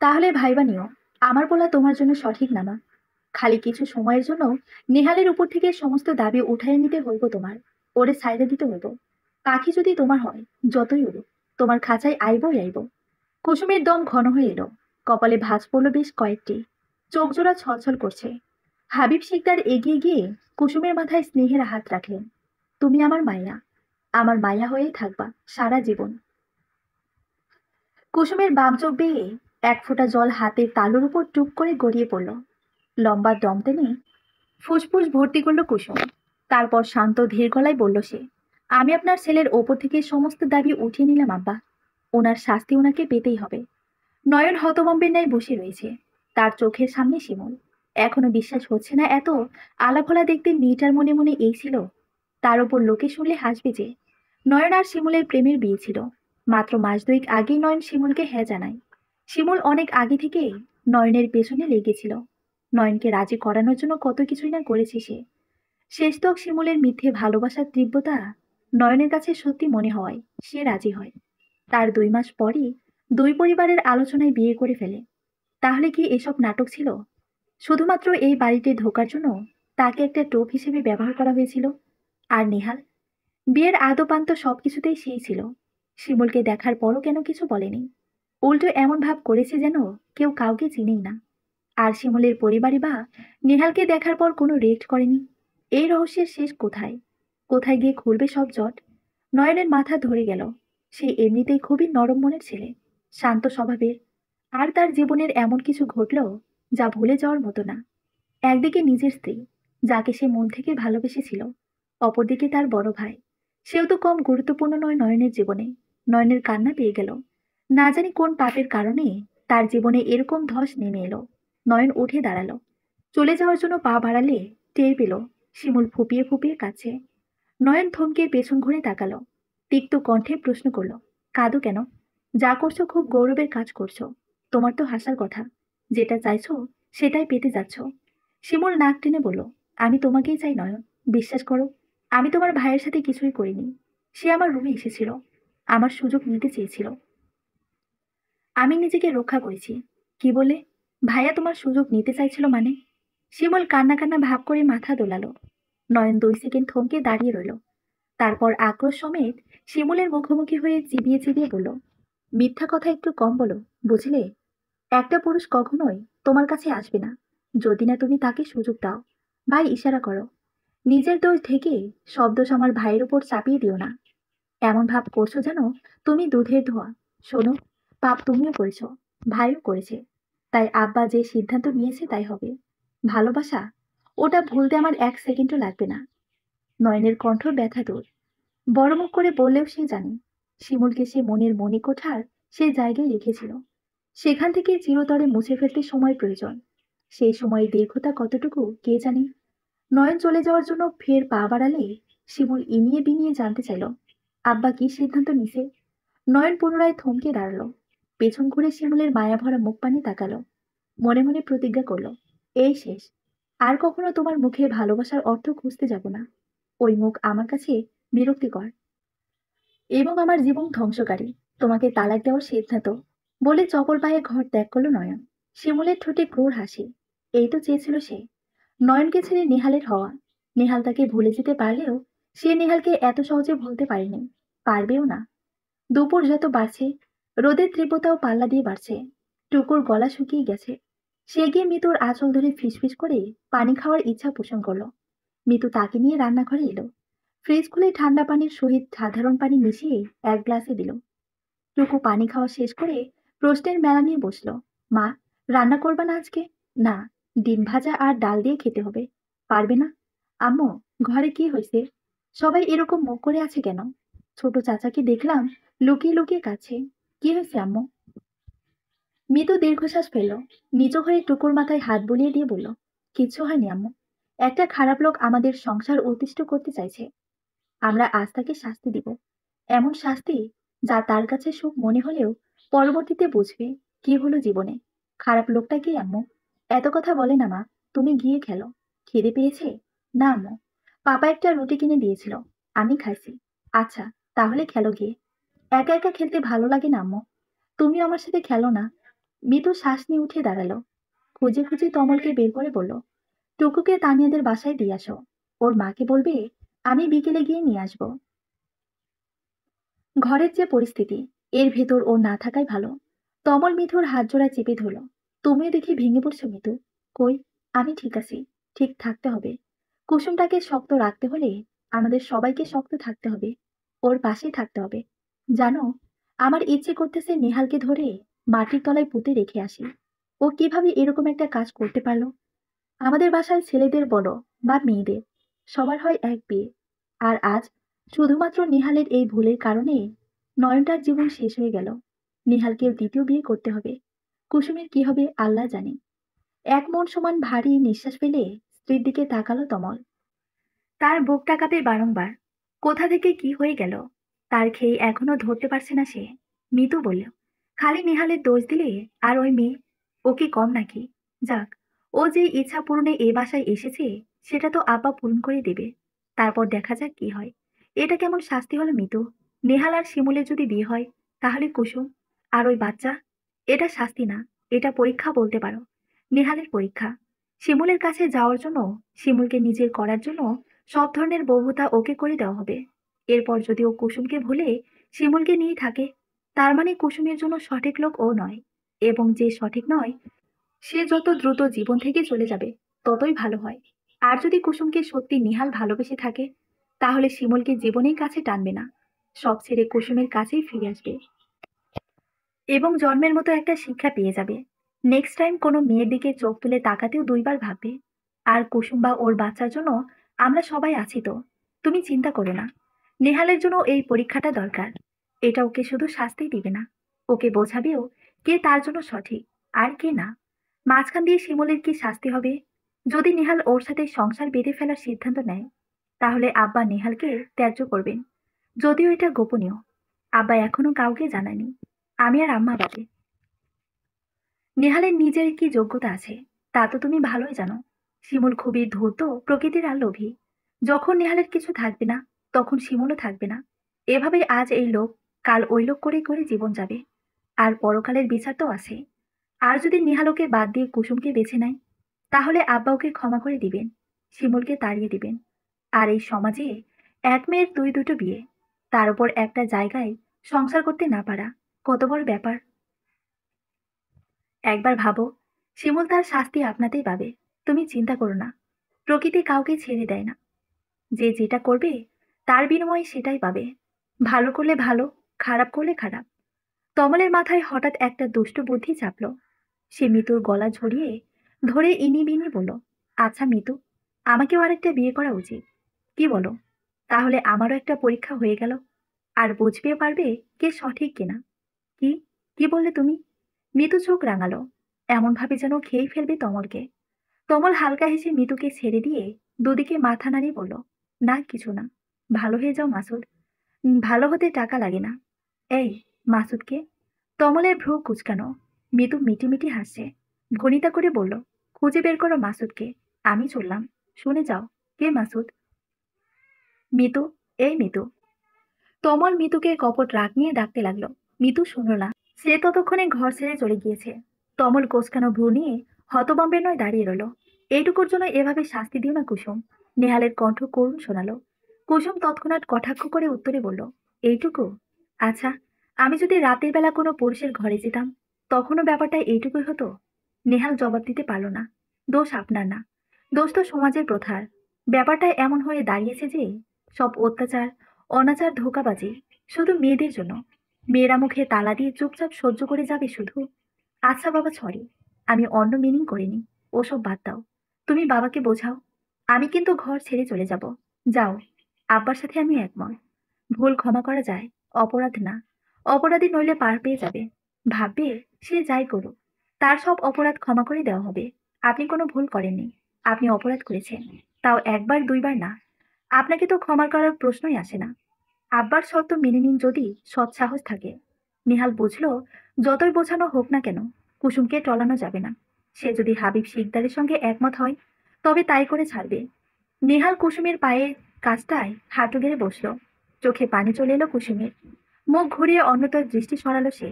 তাহলে ভাইবা নিও আমার বলা তোমার জন্য সঠিক না মা। খালি কিছু সময়ের জন্য নেহালের উপর থেকে সমস্ত দাবি উঠাইয়া নিতে হইব তোমার। ওরে ছাইড়ে দিতে হইব। পাখি যদি তোমার হয়, যতই উড়ুক, তোমার খাঁচায় আইবই আইব। কুসুমের দম ঘন হয়ে এলো। কপালে ভাঁজ পড়ল বেশ কয়েকটি। চোখ জোড়া ছলছল করছে। হাবিব শিকদার এগিয়ে গিয়ে কুসুমের মাথায় স্নেহের হাত রাখলেন। তুমি আমার মাইয়া, আমার মাইয়া হয়েই থাকবা সারা জীবন। কুসুমের বাম চোখ বেয়ে এক ফোঁটা জল হাতের তালুর উপর টুপ করে গড়িয়ে পড়ল। লম্বা দম টেনে ফুসফুস ভর্তি করলো কুসুম। তারপর শান্ত ধীর গলায় বলল সে, আমি আপনার ছেলের ওপর থেকে সমস্ত দাবি উঠিয়ে নিলাম আব্বা। ওনার শাস্তি ওনাকে পেতেই হবে। নয়ন হতবম্বের ন্যায় বসে রয়েছে। তার চোখের সামনে শিমুল। এখনো বিশ্বাস হচ্ছে না এত আলাফলা দেখতে মেয়েটার মনে মনে এই ছিল। তার ওপর লোকে শুনলে হাসবে যে। নয়ন আর শিমুলের প্রেমের বিয়ে ছিল। মাত্র মাস দুয়েক আগেই নয়ন শিমুলকে হ্যাঁ জানায়। শিমুল অনেক আগে থেকে নয়নের পেছনে লেগেছিল। নয়নকে রাজি করানোর জন্য কত কিছুই না করেছে সে। শেষ তক শিমুলের মিথ্যে ভালোবাসার তীব্রতা নয়নের কাছে সত্যি মনে হওয়ায় সে রাজি হয়। তার 2 মাস পরই দুই পরিবারের আলোচনায় বিয়ে করে ফেলে। তাহলে কি এসব নাটক ছিল? শুধুমাত্র এই বাড়িতে ঢোকার জন্য তাকে একটা টোপ হিসেবে ব্যবহার করা হয়েছিল। আর নেহাল বিয়ের আদপান্ত সবকিছুতেই সেই ছিল। শিমুলকে দেখার পরও কেন কিছু বলেনি। উল্টো এমন ভাব করেছে যেন কেউ কাউকে চিনেই না। আর শিমুলের পরিবারই বা নেহালকে দেখার পর কোনো রেস্ট করেনি। এই রহস্যের শেষ কোথায়? কোথায় গিয়ে খুলবে সব জট? নয়নের মাথা ধরে গেল। সে এমনিতেই খুবই নরম মনের ছেলে, শান্ত স্বভাবের। আর তার জীবনের এমন কিছু ঘটল যা ভুলে যাওয়ার মতো না। একদিকে নিজের স্ত্রী, যাকে সে মন থেকে ভালোবেসেছিল। অপরদিকে তার বড় ভাই। সেও তো কম গুরুত্বপূর্ণ নয় নয়নের জীবনে। নয়নের কান্না পেয়ে গেল। না জানি কোন পাপের কারণে তার জীবনে এরকম ধস নেমে এলো। নয়ন উঠে দাঁড়ালো। চলে যাওয়ার জন্য পা বাড়ালে টের পেল শিমুল ফুপিয়ে ফুপিয়ে কাছে। নয়ন থমকে পেছন ঘুরে তাকালো। তিক্ত কণ্ঠে প্রশ্ন করলো, কাঁদো কেন? যা করছো খুব গৌরবের কাজ করছো। তোমার তো হাসার কথা। যেটা চাইছো সেটাই পেতে যাচ্ছ। শিমুল নাক টেনে বলল, আমি তোমাকেই চাই নয়ন। বিশ্বাস করো, আমি তোমার ভাইয়ের সাথে কিছুই করিনি। সে আমার রুমে এসেছিল, আমার সুযোগ নিতে চেয়েছিল। আমি নিজেকে রক্ষা করেছি। কি বলে? ভাইয়া তোমার সুযোগ নিতে চাইছিল মানে? শিমুল কান্না কান্না ভাব করে মাথা দোলালো। নয়ন 2 সেকেন্ড থমকে দাঁড়িয়ে রইল। তারপর আক্রোশ সমেত শিমুলের মুখোমুখি হয়ে চিবিয়ে চিবিয়ে বলল, মিথ্যা কথা একটু কম বলো, বুঝলে? একটা পুরুষ কখনোই তোমার কাছে আসবে না যদি না তুমি তাকে সুযোগ দাও। ভাই ইশারা করো। নিজের দোষ ঢেকে সব দোষ আমার ভাইয়ের উপর চাপিয়ে দিও না। এমন ভাব করছো যেন তুমি দুধের ধোয়া। শোনো, পাপ তুমিও করেছ, ভাইও করেছে। তাই আব্বা যে সিদ্ধান্ত নিয়েছে তাই হবে। ভালোবাসা, ওটা ভুলতে আমার 1 সেকেন্ডও লাগবে না। নয়নের কণ্ঠ ব্যথা দূর। বড় মুখ করে বললেও সে জানে শিমুলকে সে মনের মণিকোঠার সে জায়গায় রেখেছিল। সেখান থেকে চিরতরে মুছে ফেলতে সময় প্রয়োজন। সেই সময়ের দীর্ঘতা কতটুকু কে জানে। নয়ন চলে যাওয়ার জন্য ফের পা বাড়ালে শিমুল ইনিয়ে বিনিয়ে জানতে চাইল, আব্বা কি সিদ্ধান্ত নিছে? নয়ন পুনরায় থমকে দাঁড়ালো। পেছন ঘুরে শিমুলের মায়াভরা মুখ পানে তাকালো। মনে মনে প্রতিজ্ঞা করলো, এই শেষ। আর কখনো তোমার মুখে ভালোবাসার অর্থ খুঁজতে যাব না। ওই মুখ আমার কাছে বিরক্তিকর এবং আমার জীবন ধ্বংসকারী। তোমাকে তালাক দেওয়ার সিদ্ধান্ত। বলে চপল পায়ে ঘর ত্যাগ করলো নয়ন। শিমুলের ঠোঁটে ক্রূর হাসি। এই তো চেয়েছিল সে, নয়নকে ছেড়ে নেহালের হওয়া। নেহাল তাকে ভুলে যেতে পারলেও সে নেহালকে এত সহজে ভুলতে পারেনি, পারবেও না। দুপুর যত বাড়ছে, রোদের তীব্রতাও পাল্লা দিয়ে বাড়ছে। টুকুর গলা শুকিয়ে গেছে। সে গিয়ে মিতুর আঁচল ধরে ফিসফিস করে পানি খাওয়ার ইচ্ছা পোষণ করলো। মিতু তাকে নিয়ে রান্নাঘরে এলো। ফ্রিজ খুলে ঠান্ডা পানির সহিত সাধারণ পানি মিশিয়ে এক গ্লাসে দিল। টুকু পানি খাওয়া শেষ করে প্রশ্নের মেলা নিয়ে বসলো। মা, রান্না করবা না আজকে? না, ডিম ভাজা আর ডাল দিয়ে খেতে হবে। পারবে না? আম্মু, ঘরে কি হয়েছে? সবাই এরকম মুখ করে আছে কেন? ছোট চাচাকে দেখলাম লুকিয়ে লুকিয়ে কাছে। কি হয়েছে আম্মু? মিতু দীর্ঘশ্বাস ফেলল। নিচু হয়ে টুকুর মাথায় হাত বুলিয়ে দিয়ে বলল, কিচ্ছু হয়নি আম্মু। একটা খারাপ লোক আমাদের সংসার অতিষ্ঠ করতে চাইছে। আমরা আজ তাকে শাস্তি দিব, এমন শাস্তি যা তার কাছে সুখ মনে হলেও পরবর্তীতে বুঝবে কি হলো জীবনে। খারাপ লোকটা কি আম্মু? এত কথা বলে না মা, তুমি গিয়ে খেলো। খিদে পেয়েছে? না আম্মু, পাপা একটা রুটি কিনে দিয়েছিল, আমি খাইছি। আচ্ছা, তাহলে খেলো গিয়ে। একা একা খেলতে ভালো লাগে না আম্মু, তুমি আমার সাথে খেলো না। মিতু শ্বাস নিয়ে উঠে দাঁড়ালো। খুঁজে খুঁজে তমলকে বের করে বলল, টুকুকে তানিয়াদের বাসায় দিয়ে আসো। ওর মাকে বলবে আমি বিকেলে গিয়ে নিয়ে আসবো। ঘরের যে পরিস্থিতি, এর ভেতর ও না থাকাই ভালো। তমল মিঠুর হাত জোড়া চেপে ধরল। তুমিও দেখি ভেঙে পড়ছো মিতু। কই, আমি ঠিক আছি। ঠিক থাকতে হবে। কুসুমটাকে শক্ত রাখতে হলে আমাদের সবাইকে শক্ত থাকতে হবে। ওর পাশেই থাকতে হবে। জানো, আমার ইচ্ছে করতেছে নেহালকে ধরে মাটির তলায় পুঁতে রেখে আসি। ও কিভাবে এরকম একটা কাজ করতে পারলো? আমাদের বাসায় ছেলেদের বলো বা মেয়েদের, সবার হয় এক বিয়ে। আর আজ শুধুমাত্র নেহালের এই ভুলের কারণে নয়নটার জীবন শেষ হয়ে গেল। নেহালকেও দ্বিতীয় বিয়ে করতে হবে। কুসুমের কি হবে আল্লাহ জানে। এক মন সমান ভারী নিঃশ্বাস ফেলে স্ত্রীর দিকে তাকালো তমল। তার বুকটা কাঁপে বারংবার। কোথা থেকে কি হয়ে গেল তার খেয়ে এখনো ধরতে পারছে না সে। মিতু বলল, খালি নেহালের দোষ দিলে আর ওই মেয়ে, ও কি কম নাকি? যাক, ও যে ইচ্ছা পূরণে এ বাসায় এসেছে সেটা তো আব্বা পূরণ করে দেবে। তারপর দেখা যাক কি হয়। এটা কেমন শাস্তি হলো মিতু? নেহাল আর শিমুলের যদি বিয়ে হয়, তাহলে কুসুম আর ওই বাচ্চা, এটা শাস্তি না, এটা পরীক্ষা বলতে পারো। নেহালের পরীক্ষা। শিমুলের কাছে যাওয়ার জন্য, শিমুলকে নিজের করার জন্য সব ধরনের বৌভাতা ওকে করে দেওয়া হবে। এরপর যদি ও কুসুমকে ভুলে শিমুলকে নিয়ে থাকে, তার মানে কুসুমের জন্য সঠিক লোক ও নয়। এবং যে সঠিক নয় সে যত দ্রুত জীবন থেকে চলে যাবে ততই ভালো হয়। আর যদি কুসুমকে সত্যি নিহাল ভালোবেসে থাকে, তাহলে শিমুলকে জীবনেই কাছে টানবে না, সব ছেড়ে কুসুমের কাছেই ফিরে আসবে এবং জন্মের মতো একটা শিক্ষা পেয়ে যাবে। নেক্সট টাইম কোনো মেয়ের দিকে চোখ তুলে তাকাতেও দুইবার ভাববে। আর কুসুম বা ওর বাচ্চার জন্য আমরা সবাই আছি তো, তুমি চিন্তা করো না। নেহালের জন্য এই পরীক্ষাটা দরকার। এটা ওকে শুধু শাস্তিই দিবে না, ওকে বোঝাবেও কে তার জন্য সঠিক আর কে না। মাঝখান দিয়ে শিমুলের কি শাস্তি হবে? যদি নেহাল ওর সাথে সংসার বেঁধে ফেলার সিদ্ধান্ত নেয়, তাহলে আব্বা নেহালকে ত্যায্য করবেন। যদিও এটা গোপনীয়, আব্বা এখনো কাউকে জানায়নি, আমি আর আম্মা বাদে। নেহালের নিজের কি যোগ্যতা আছে তা তো তুমি ভালোই জানো। শিমুল খুবই ধূর্ত প্রকৃতির আর লোভী। যখন নেহালের কিছু থাকবে না, তখন শিমুলও থাকবে না। এভাবে আজ এই লোক, কাল ওই লোক করে করে জীবন যাবে। আর পরকালের বিচার তো আছে। আর যদি নেহালকে বাদ দিয়ে কুসুমকে বেছে নেয়, তাহলে আব্বা ওকে ক্ষমা করে দিবেন, শিমুলকে তাড়িয়ে দিবেন। আর এই সমাজে এক মেয়ের দুই দুটো বিয়ে, তার উপর একটা জায়গায় সংসার করতে না পারা, কত বড় ব্যাপার। একবার ভাবো, শিমুল তার শাস্তি আপনাতেই পাবে। তুমি চিন্তা করো না, প্রকৃতি কাউকে ছেড়ে দেয় না। যে যেটা করবে তার বিনিময়ে সেটাই পাবে। ভালো করলে ভালো, খারাপ করলে খারাপ। তমলের মাথায় হঠাৎ একটা দুষ্ট বুদ্ধি চাপল। সে মিতুর গলা ঝরিয়ে ধরে ইনি বিনি বলল, আচ্ছা মিতু, আমাকেও আরেকটা বিয়ে করা উচিত। কি বলো? তাহলে আমারও একটা পরীক্ষা হয়ে গেল, আর বুঝতে পারবে কে সঠিক কিনা। কি, কি বললে তুমি? মিতু চোখ রাঙালো, এমন ভাবে যেন খেয়েই ফেলবে তমলকে। তমল হালকা হেসে মিতুকে ছেড়ে দিয়ে দুদিকে মাথা নাড়িয়ে বলল, না কিছু না, ভালো হয়ে যাও মাসুদ। ভালো হতে টাকা লাগে না। এই, মাসুদকে? তমলের ভ্রু কুচকানো। মিতু মিটিমিটি হাসছে। ভনিতা করে বলল, খুঁজে বের করো মাসুদকে, আমি চললাম। শুনে যাও, কে মাসুদ? মিতু, এই মিতু। তমল মিতুকে কপট রাগ নিয়ে ডাকতে লাগলো। মিতু শুনল না, সে ততক্ষণে ঘর ছেড়ে চলে গিয়েছে। তমল কোচকানো ভ্রু নিয়ে হতবম্বে নয় দাঁড়িয়ে রইল। এইটুকুর জন্য এভাবে শাস্তি দিও না কুসুম। নেহালের কণ্ঠ করুণ শোনালো। কুসুম তৎক্ষণাৎ কটাক্ষ করে উত্তরে বলল, এইটুকু? আচ্ছা, আমি যদি রাতের বেলা কোনো পুরুষের ঘরে যেতাম, তখনও ব্যাপারটা এইটুকুই হতো? নেহাল জবাব দিতে পারল না। দোষ আপনার না, দোষ তো সমাজের প্রথার। ব্যাপারটা এমন হয়ে দাঁড়িয়েছে যে সব অত্যাচার, অনাচার, ধোঁকাবাজি শুধু মেয়েদের জন্য। মেয়েরা মুখে তালা দিয়ে চুপচাপ সহ্য করে যাবে শুধু। আচ্ছা বাবা, সরি, আমি অন্য মিনিং করিনি। ওসব বাদ দাও, তুমি বাবাকে বোঝাও। আমি কিন্তু ঘর ছেড়ে চলে যাব। যাও, আব্বার সাথে আমি একমত। ভুল ক্ষমা করা যায়, অপরাধ না। অপরাধী নইলে পার পেয়ে যাবে, ভাববে সে যাই করুক, তার সব অপরাধ ক্ষমা করে দেওয়া হবে। আপনি কোনো ভুল করেননি। আপনি অপরাধ করেছেন, তাও একবার দুইবার না। আপনাকে তো ক্ষমা করার প্রশ্নই আসে না। আব্বার শর্ত মেনে নিন যদি সৎ সাহস থাকে। নেহাল বুঝল, যতই বোঝানো হোক না কেন, কুসুমকে টলানো যাবে না। সে যদি হাবিব শিকদারের সঙ্গে একমত হয়, তবে তাই করে ছাড়বে। নেহাল কুসুমের পায়ের কাছটায় হাঁটু গেড়ে বসল। চোখে পানি চলে এলো কুসুমের। মুখ ঘুরিয়ে অন্যতর দৃষ্টি সরালো সে।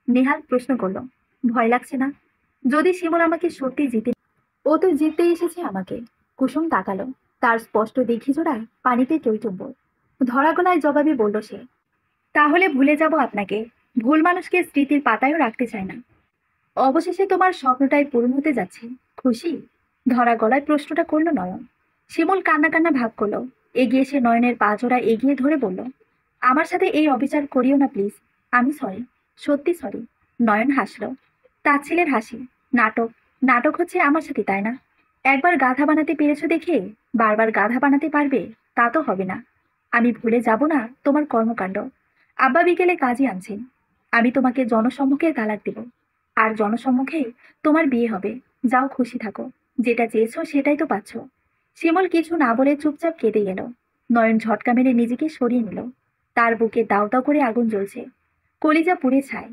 নেহাল প্রশ্ন করল, ভয় লাগছে না? যদি শিমুল আমাকে সত্যি জিতে, ও তো জিততেই এসেছে আমাকে। কুসুম তাকালো। তার স্পষ্ট দেখি জোড়ায় পানিতে টইটুম্বর। ধরা গলায় জবাবে বলল সে, তাহলে ভুলে যাব আপনাকে। ভুল মানুষকে স্মৃতির পাতায়ও রাখতে চায় না। অবশেষে তোমার স্বপ্নটাই পূরণ হতে যাচ্ছে। খুশি? ধরা গলায় প্রশ্নটা করলো নয়ন। শিমুল কান্না কান্না ভাব করলো। এগিয়ে এসে নয়নের পা জোড়া এগিয়ে ধরে বলল, আমার সাথে এই অবিচার করিও না প্লিজ। আমি সরি, সত্যি সরি। নয়ন হাসলো। তার ছেলের হাসি। নাটক। নাটক হচ্ছে আমার সাথে, তাই না? একবার গাধা বানাতে পেরেছো দেখে বারবার গাধা বানাতে পারবে তা তো হবে না। আমি ভুলে যাব না তোমার কর্মকাণ্ড। আব্বা বিকেলে কাজে আনছেন। আমি তোমাকে জনসম্মুখে তালাক দেব, আর জনসম্মুখে তোমার বিয়ে হবে। যাও, খুশি থাকো। যেটা চেয়েছো সেটাই তো পাচ্ছ। শিমুল কিছু না বলে চুপচাপ কেঁদে গেল। নয়ন ঝটকা মেরে নিজেকে সরিয়ে নিল। তার বুকে দাউ দাউ করে আগুন জ্বলছে। কলিজা পুড়ে ছাই।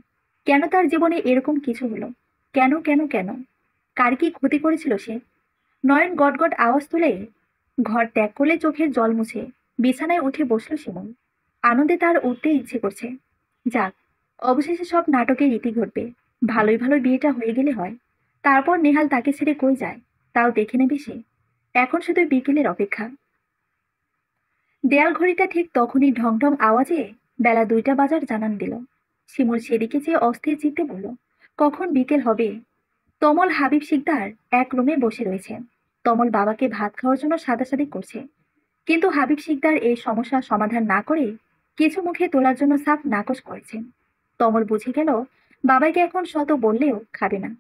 কেন তার জীবনে এরকম কিছু হলো? কেন কেন কেন? কার কি ক্ষতি করেছিল সে? নয়ন গটগট আওয়াজ তুলে ঘর ত্যাগ করলে চোখের জল মুছে বিছানায় উঠে বসল শিমুল। আনন্দে তার উঠতে ইচ্ছে করছে। যাক, অবশেষে সব নাটকের রীতি ঘটবে। ভালোই ভালো বিয়েটা হয়ে গেলে হয়। তারপর নেহাল তাকে ছেড়ে কই যায় তাও দেখে নেবে সে। এখন শুধু বিকেলের অপেক্ষা। দেয়াল ঘড়িটা ঠিক তখনই ঢং ঢং আওয়াজে বেলা 2টা বাজার জানান দিল। শিমুল সেদিকে চেয়ে অস্থির চিত্তে বলল, কখন বিকেল হবে? তমল হাবিব শিকদার এক রুমে বসে রয়েছে। তমল বাবাকে ভাত খাওয়ার জন্য সাদাসাদি করছে। কিন্তু হাবিব শিকদার এই সমস্যার সমাধান না করে কিছু মুখে তোলার জন্য সাফ নাকচ করেছেন। তমল বুঝে গেল বাবাকে এখন শত বললেও খাবে না।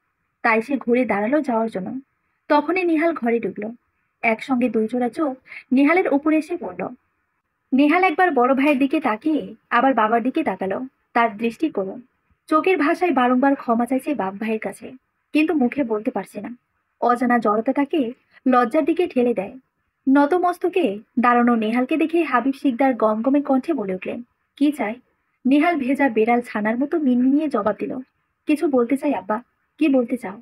তাই সে ঘুরে দাঁড়ালো যাওয়ার জন্য। তখনই নিহাল ঘরে ঢুকলো। একসঙ্গে দুই জোড়া চোখ নেহালের উপরে এসে পড়ল। নেহাল একবার বড় ভাইয়ের দিকে তাকিয়ে আবার বাবার দিকে তাকালো। তার দৃষ্টি করুন। চোখের ভাষায় বারংবার ক্ষমা চাইছে বাপ ভাইয়ের কাছে, কিন্তু মুখে বলতে পারছে না। অজানা জড়তা তাকে লজ্জার দিকে ঠেলে দেয়। নত মস্তকে দাঁড়ানো নেহালকে দেখে হাবিব শিকদার গমগমে কণ্ঠে বলে উঠলেন, কি চাই? নেহাল ভেজা বেড়াল ছানার মতো মিনমিনিয়ে জবাব দিল, কিছু বলতে চাই আব্বা। কি বলতে চাও?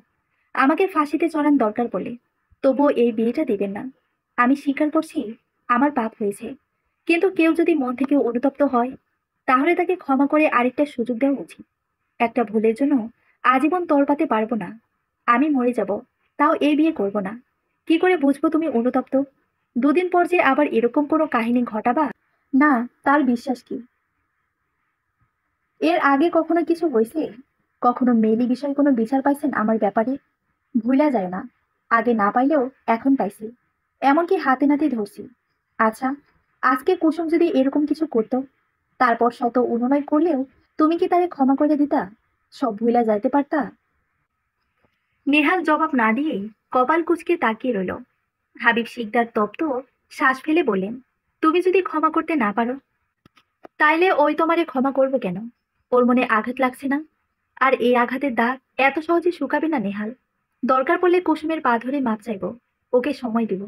আমাকে ফাঁসিতে চড়ান দরকার বলে, তবুও এই বিয়েটা দেবেন না। আমি স্বীকার করছি আমার পাপ হয়েছে, কিন্তু কেউ যদি মন থেকে অনুতপ্ত হয়, তাহলে তাকে ক্ষমা করে আরেকটা সুযোগ দেওয়া উচিত। একটা ভুলের জন্য আজীবন তড়পাতে পারবো না। আমি মরে যাব, তাও এই বিয়ে করব না। কি করে বুঝবো তুমি অনুতপ্ত? দুদিন পর যে আবার এরকম কোনো কাহিনী ঘটাবা না, তার বিশ্বাস কি? এর আগে কখনো কিছু হয়েছে? কখনো মেলি বিষয়ে কোনো বিচার পাইছেন আমার ব্যাপারে? ভুলা যায় না, আগে না পাইলেও এখন পাইছি। এমনকি হাতে নাতে ধরছি। আচ্ছা, আজকে কুসুম যদি এরকম কিছু করতো, তারপর শত অনুনয় করলেও তুমি কি তারে ক্ষমা করে দিতা? সব ভুলা যাইতে পারতা? নেহাল জবাব না দিয়ে কপাল কুঁচকে তাকিয়ে রইল। হাবিব শিকদার তপ্ত শ্বাস ফেলে বললেন, তুমি যদি ক্ষমা করতে না পারো, তাইলে ওই তোমারে ক্ষমা করবো কেন? ওর মনে আঘাত লাগছে না? আর এই আঘাতের দাগ এত সহজে শুকাবে না নেহাল। দরকার পড়লে কুসুমের পা ধরে মাপ চাইব, ওকে সময় দিব।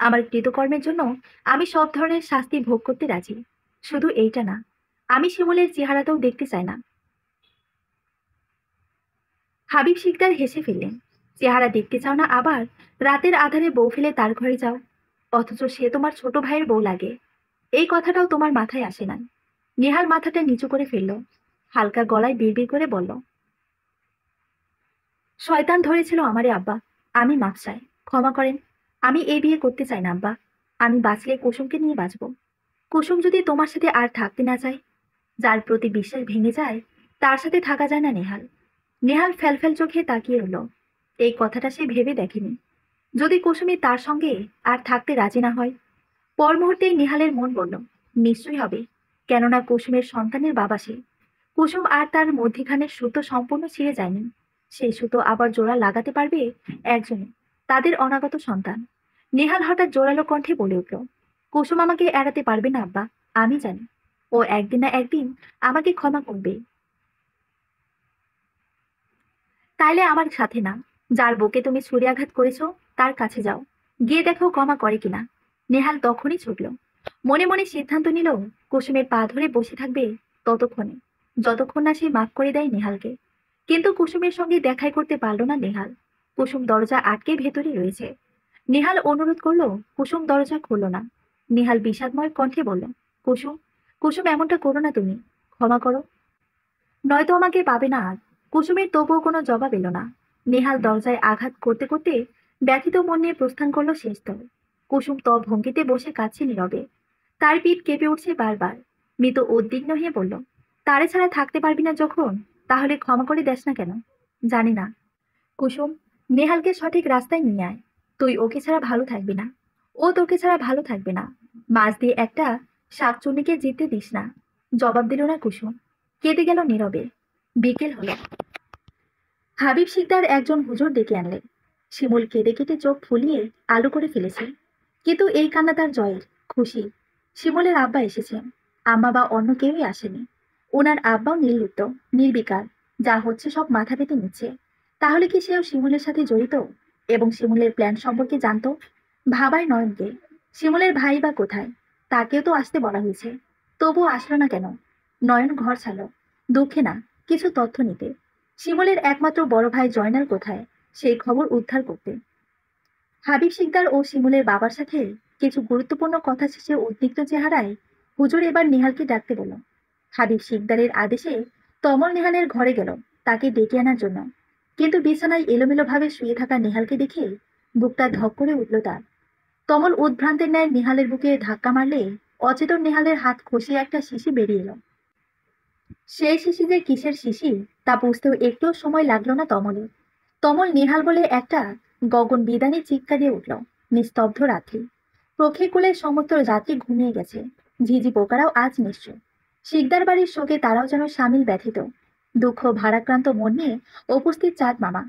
আমার কৃতকর্মের জন্য আমি সব ধরনের শাস্তি ভোগ করতে রাজি। শুধু এইটা না, আমি শিমুলের চেহারাটাও দেখতে চাই না। হাবিব শিকদার হেসে ফেললেন, চেহারা দেখতে চাও না আবার রাতের আধারে বউ ফেলে তার ঘরে যাও? অথচ সে তোমার ছোট ভাইয়ের বউ লাগে। এই কথাটাও তোমার মাথায় আসে না। নেহাল মাথাটা নিচু করে ফেলল। হালকা গলায় বিড়বিড় করে বলল, শয়তান ধরেছিল আমারে আব্বা। আমি মাপ চাই, ক্ষমা করেন। আমি এই বিয়ে করতে চাই না আব্বা। আমি বাঁচলে কুসুমকে নিয়ে বাঁচব। কুসুম যদি তোমার সাথে আর থাকতে না চায়, যার প্রতি বিশ্বাস ভেঙে যায়, তার সাথে থাকা যায় না নেহাল। নেহাল ফ্যালফ্যাল চোখে তাকিয়ে রইল। এই কথাটা সে ভেবে দেখেনি। যদি কুসুমি তার সঙ্গে আর থাকতে রাজি না হয়? পর মুহূর্তেই নেহালের মন বলল, নিশ্চয়ই হবে। কেননা কুসুমের সন্তানের বাবা সে। কুসুম আর তার মধ্যিখানের সুতো সম্পূর্ণ ছিঁড়ে যায়নি। সেই সুতো আবার জোড়া লাগাতে পারবে একজনে, তাদের অনাগত সন্তান। নেহাল হঠাৎ জোরালো কণ্ঠে বলে উঠল, কুসুম আমাকে এড়াতে পারবে না আব্বা। আমি জানি ও একদিন না একদিন আমাকে ক্ষমা করবে। তাইলে আমার সাথে না, যার বুকে তুমি ছুরিয়াঘাত করেছো তার কাছে যাও, গিয়ে দেখো ক্ষমা করে কিনা। নেহাল তখনই ছুটল। মনে মনে সিদ্ধান্ত নিল কুসুমের পা ধরে বসে থাকবে ততক্ষণে, যতক্ষণ না সে মাফ করে দেয় নেহালকে। কিন্তু কুসুমের সঙ্গে দেখাই করতে পারল না নেহাল। কুসুম দরজা আটকে ভেতরে রয়েছে। নেহাল অনুরোধ করলো, কুসুম দরজা খুলল না। নেহাল বিষাদময় কণ্ঠে বলল, কুসুম, কুসুম এমনটা করো না তুমি, ক্ষমা করো, নয়তো আমাকে পাবে না আর। কুসুমের তবুও কোনো জবাব এলো না। নেহাল দরজায় আঘাত করতে করতে ব্যথিত মন নিয়ে প্রস্থান করলো শেষ তলে। কুসুম ভঙ্গিতে বসে কাছে নীরবে। তার পিঠ কেঁপে উঠছে বারবার। মৃত উদ্বিগ্ন হয়ে বলল, তারে ছাড়া থাকতে পারবি না যখন, তাহলে ক্ষমা করে দেস না কেন? জানি না। কুসুম, নেহালকে সঠিক রাস্তায় নিয়ে আয়। তুই ওকে ছাড়া ভালো থাকবি না, ও তোকে ছাড়া ভালো থাকবে না। মাছ দিয়ে একটা শাকচুন্নিকে জিততে দিস না। জবাব দিল না কুসুম। কেঁদে গেল নীরবে। বিকেল হলো। হাবিব শিকদার একজন হুজুর ডেকে আনলেন। শিমুল কেঁদে কেটে চোখ ফুলিয়ে আলু করে ফেলেছে। কিন্তু এই কান্না তার জয়ের, খুশি। শিমুলের আব্বা এসেছেন, আম্মা বা অন্য কেউই আসেনি। ওনার আব্বাও নির্লিপ্ত, নির্বিকার, যা হচ্ছে সব মাথা পেতে নিচ্ছে। তাহলে কি সেও শিমুলের সাথে জড়িত এবং শিমুলের প্ল্যান সম্পর্কে জানতো? ভাবায় নয়নকে। শিমুলের ভাই বা কোথায়? তাকেও তো আসতে বলা হয়েছে, তবুও আসলো না কেন? নয়ন ঘর ছাড়ল, দুঃখে না, কিছু তথ্য নিতে। শিমুলের একমাত্র বড় ভাই জয়নাল কোথায়, সেই খবর উদ্ধার করতে। হাবিব শিকদার ও শিমুলের বাবার সাথে কিছু গুরুত্বপূর্ণ কথা শেষে উদ্বিগ্ন চেহারায় হুজুর এবার নেহালকে ডাকতে বলল। হাবিব শিকদারের আদেশে তমল নেহালের ঘরে গেল তাকে ডেকে আনার জন্য। কিন্তু বিছানায় এলোমেলোভাবে শুয়ে থাকা নেহালকে দেখে বুকটা ধক করে উঠল তার। তমল উদ্ভ্রান্তের ন্যায় নেহালের বুকে ধাক্কা মারলে অচেতন নেহালের হাত খসিয়ে একটা শিশি বেরিয়ে এলো। সেই শিশি যে কিসের শিশি তা বুঝতেও একটুও সময় লাগলো না তমলের। তমল নেহাল বলে একটা গগন বিদানী চিৎকার দিয়ে উঠল। নিস্তব্ধ রাত্রি, প্রক্ষেকুলের সমস্ত যাত্রী ঘুমিয়ে গেছে। ঝিঝি পোকারাও আজ নিশ্চয়। শিকদার বাড়ির শোকে তারাও যেন সামিল, ব্যথিত। দুঃখ ভারাক্রান্ত মন নিয়ে উপস্থিত চাঁদ মামা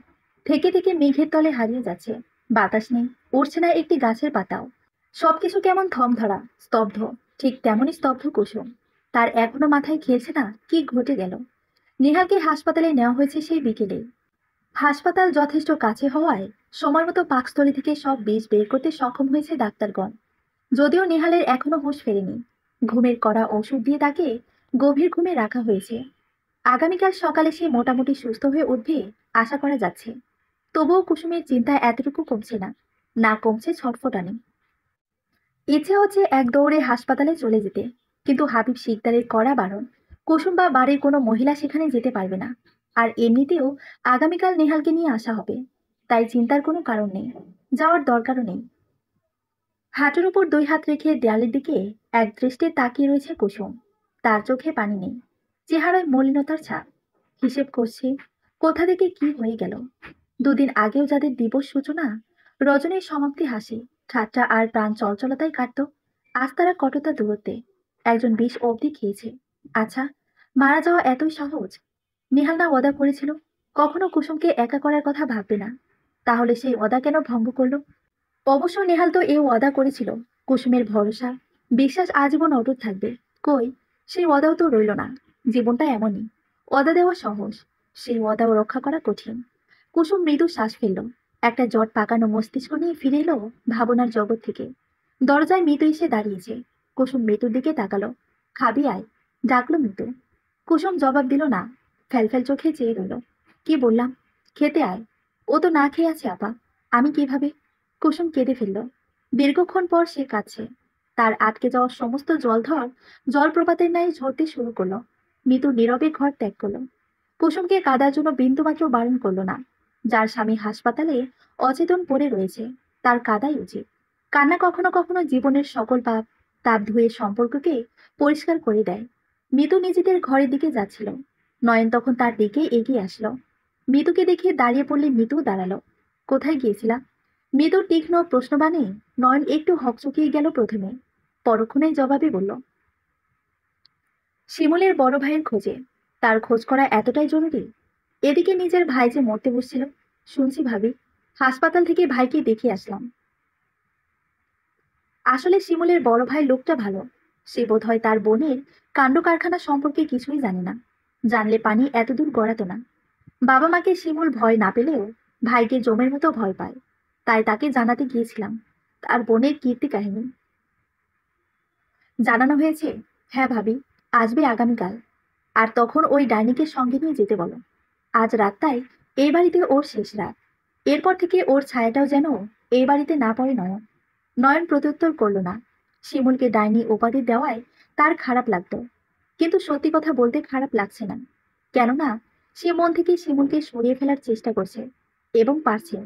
থেকে থেকে মেঘের তলে হারিয়ে যাচ্ছে। বাতাস নেই, উড়ছে না একটি গাছের পাতাও। সবকিছু কেমন থম ধরা, স্তব্ধ। ঠিক তেমনই স্তব্ধ কুসুম। তার এখনো মাথায় খেলছে না কি ঘটে গেল। নেহাকে হাসপাতালে নেওয়া হয়েছে সেই বিকেলে। হাসপাতাল যথেষ্ট কাছে হওয়ায় সময় মতো পাকস্থলী থেকে সব বিষ বের করতে সক্ষম হয়েছে ডাক্তারগণ। যদিও নেহালের এখনো হুঁশ ফেরেনি। ঘুমের কড়া ওষুধ দিয়ে তাকে গভীর ঘুমে রাখা হয়েছে। আগামীকাল সকালে সে মোটামুটি সুস্থ হয়ে উঠবে আশা করা যাচ্ছে। তবুও কুসুমের চিন্তা এতটুকু কমছে না, না কমছে ছটফটানি। ইচ্ছে হচ্ছে এক দৌড়ে হাসপাতালে চলে যেতে, কিন্তু হাবিব শিকদারের কড়া বারণ। কুসুম বা বাড়ির কোনো মহিলা সেখানে যেতে পারবে না। আর এমনিতেও আগামীকাল নেহালকে নিয়ে আসা হবে, তাই চিন্তার কোনো কারণ নেই, যাওয়ার দরকারও নেই। হাঁটুর উপর দুই হাত রেখে দেয়ালের দিকে এক দৃষ্টে তাকিয়ে রয়েছে কুসুম। তার চোখে পানি নেই, চেহারায় মলিনতার ছাপ। হিসেব করছে কোথা থেকে কি হয়ে গেল। দুদিন আগেও যাদের দিবস সূচনা, রজনীর সমাপ্তি হাসি, ঠাট্টা আর প্রাণ চঞ্চলতায় কাটত, আজ তারা কতটা দূরত্বে। একজন বিষ অবধি খেয়েছে। আচ্ছা, মারা যাওয়া এতই সহজ? নেহাল না ওয়াদা করেছিল কখনো কুসুমকে একা করার কথা ভাববে না? তাহলে সেই ওয়াদা কেন ভঙ্গ করলো? অবশ্য নেহাল তো এও ওয়াদা করেছিল কুসুমের ভরসা, বিশ্বাস আজীবন অটুট থাকবে। কই, সেই ওয়াদাও তো রইল না। জীবনটা এমনই, ওয়াদা দেওয়া সহজ, সেই ওয়াদাও রক্ষা করা কঠিন। কুসুম মৃদু শ্বাস ফেলল। একটা জট পাকানো মস্তিষ্ক নিয়ে ফিরে এলো ভাবনার জগৎ থেকে। দরজায় মৃদু এসে দাঁড়িয়েছে। কুসুম মৃতুর দিকে তাকালো। খাবি আয়, ডাকলো মৃদু। কুসুম জবাব দিল না, ফ্যালফ্যাল চোখে চেয়ে রইল। কি বললাম? খেতে আয়। ও তো না খেয়ে আছে আপা, আমি কিভাবে? কুসুম কেঁদে ফেলল। দীর্ঘক্ষণ পর সে কাঁদছে। তার আটকে যাওয়া সমস্ত জলধর জলপ্রপাতের ন্যায় ঝরতে শুরু করলো। মিতু নীরবে ঘর ত্যাগ করলো। কুসুমকে কাদার জন্য বিন্দুমাত্র বারণ করলো না। যার স্বামী হাসপাতালে অচেতন পড়ে রয়েছে, তার কাদাই উচিত। কান্না কখনো কখনো জীবনের সকল পাপ তাপ ধুয়ে সম্পর্ককে পরিষ্কার করে দেয়। মিতু নিজেদের ঘরের দিকে যাচ্ছিল। নয়ন তখন তার দিকে এগিয়ে আসলো। মিতুকে দেখে দাঁড়িয়ে পড়লে মিতু দাঁড়ালো। কোথায় গিয়েছিলাম? মৃদুর তীক্ষ্ণ প্রশ্নবাণে নয়ন একটু হকচকিয়ে গেল প্রথমে, পরক্ষণেই জবাবে বলল, শিমুলের বড় ভাইয়ের খোঁজে। তার খোঁজ করা এতটাই জরুরি? এদিকে নিজের ভাই যে মরতে বসছিল, শুনছি ভাবি। হাসপাতাল থেকে ভাইকে দেখে আসলাম। আসলে শিমুলের বড় ভাই লোকটা ভালো। সে বোধহয় তার বোনের কাণ্ড কারখানা সম্পর্কে কিছুই জানে না। জানলে পানি এতদূর গড়াতো না। বাবা মাকে শিমুল ভয় না পেলেও ভাইকে জমের মতো ভয় পায়। তাই তাকে জানাতে গিয়েছিলাম তার বোনের কীর্তি কাহিনী। জানানো হয়েছে? হ্যাঁ ভাবি, আসবে আগামীকাল। আর তখন ওই ডাইনিকে সঙ্গে নিয়ে যেতে বলো। আজ রাতটাই এই বাড়িতে ওর শেষ রাত। এরপর থেকে ওর ছায়াটাও যেন এই বাড়িতে না পড়ে নয়ন। নয়ন প্রত্যুত্তর করল না। শিমুলকে ডাইনি উপাধি দেওয়ায় তার খারাপ লাগতো, কিন্তু সত্যি কথা বলতে খারাপ লাগছে না। কেননা সে মন থেকে শিমুলকে সরিয়ে ফেলার চেষ্টা করছে, এবং পারছে।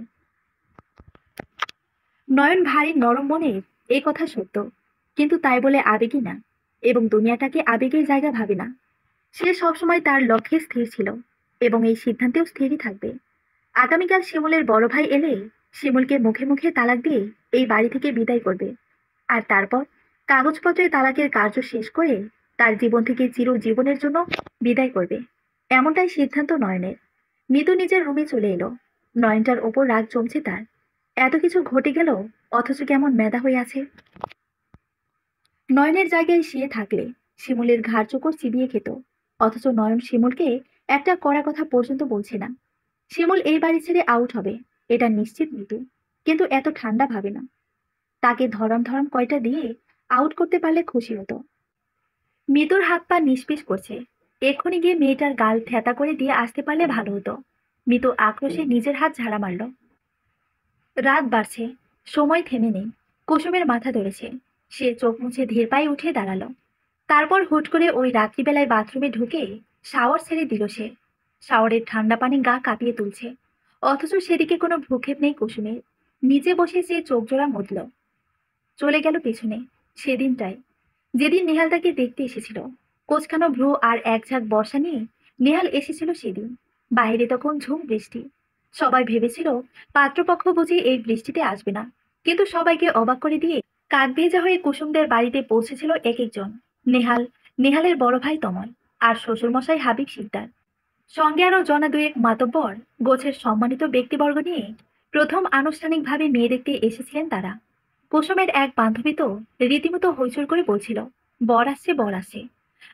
নয়ন ভারী নরম মনের, এ কথা সত্য। কিন্তু তাই বলে আবেগী না, এবং দুনিয়াটাকে আবেগের জায়গা ভাবে না। সে সবসময় তার লক্ষ্যে স্থির ছিল, এবং এই সিদ্ধান্তেও স্থিরই থাকবে। আগামীকাল শিমুলের বড় ভাই এলে শিমুলকে মুখে মুখে তালাক দিয়ে এই বাড়ি থেকে বিদায় করবে। আর তারপর কাগজপত্রে তালাকের কার্য শেষ করে তার জীবন থেকে চিরজীবনের জন্য বিদায় করবে। এমনটাই সিদ্ধান্ত নয়নের। মিতু নিজের রুমে চলে এলো। নয়নটার ওপর রাগ জমছে তার। এত কিছু ঘটে গেল, অথচ কেমন মেধা হয়ে আছে। নয়নের জায়গায় সে থাকলে শিমুলের ঘাড় চোকর চিবিয়ে খেত। অথচ নয়ন শিমুলকে একটা কড়া কথা পর্যন্ত বলছে না। শিমুল এই বাড়ি ছেড়ে আউট হবে, এটা নিশ্চিত মিতু। কিন্তু এত ঠান্ডা ভাবে না। তাকে ধরম ধরম কয়টা দিয়ে আউট করতে পারলে খুশি হতো। মিতুর হাত পা নিষ্পিস করছে। এক্ষুনি গিয়ে মেয়েটার গাল থ্যাতা করে দিয়ে আসতে পারলে ভালো হতো। মিতু আক্রোশে নিজের হাত ঝাড়া মারল। রাত বাড়ছে, সময় থেমে নেই। কুসুমের মাথা ধরেছে। সে চোখ মুছে ধীর পায়ে উঠে দাঁড়ালো। তারপর হুট করে ওই রাত্রিবেলায় বাথরুমে ঢুকে শাওয়ার ছেড়ে দিল সে। শাওয়ারের ঠান্ডা পানি গা কাঁপিয়ে তুলছে। অথচ সেদিকে কোনো ভ্রুক্ষেপ নেই কুসুমের। নিচে বসে সে চোখ জোড়া মুদল। চলে গেল পেছনে সেদিনটাই, যেদিন নেহাল তাকে দেখতে এসেছিল। কোচকানো ভ্রু আর এক ঝাঁক বর্ষা নিয়ে নেহাল এসেছিল সেদিন। বাইরে তখন ঝুম বৃষ্টি। সবাই ভেবেছিল পাত্রপক্ষ বুঝি এই বৃষ্টিতে আসবে না। কিন্তু সবাইকে অবাক করে দিয়ে কাক ভেজা হয়ে কুসুমদের বাড়িতে পৌঁছেছিল এক একজন। নেহাল, নেহালের বড় ভাই তমল, আর শ্বশুরমশাই হাবিব শিকদার। সঙ্গে আরো জনা দুয়েক মাতব্বর গোছের সম্মানিত ব্যক্তিবর্গ নিয়ে প্রথম আনুষ্ঠানিকভাবে মেয়ে দেখতে এসেছিলেন তারা। কুসুমের এক বান্ধবী তো রীতিমতো হইচই করে বলছিল, বর আসছে বর আসছে,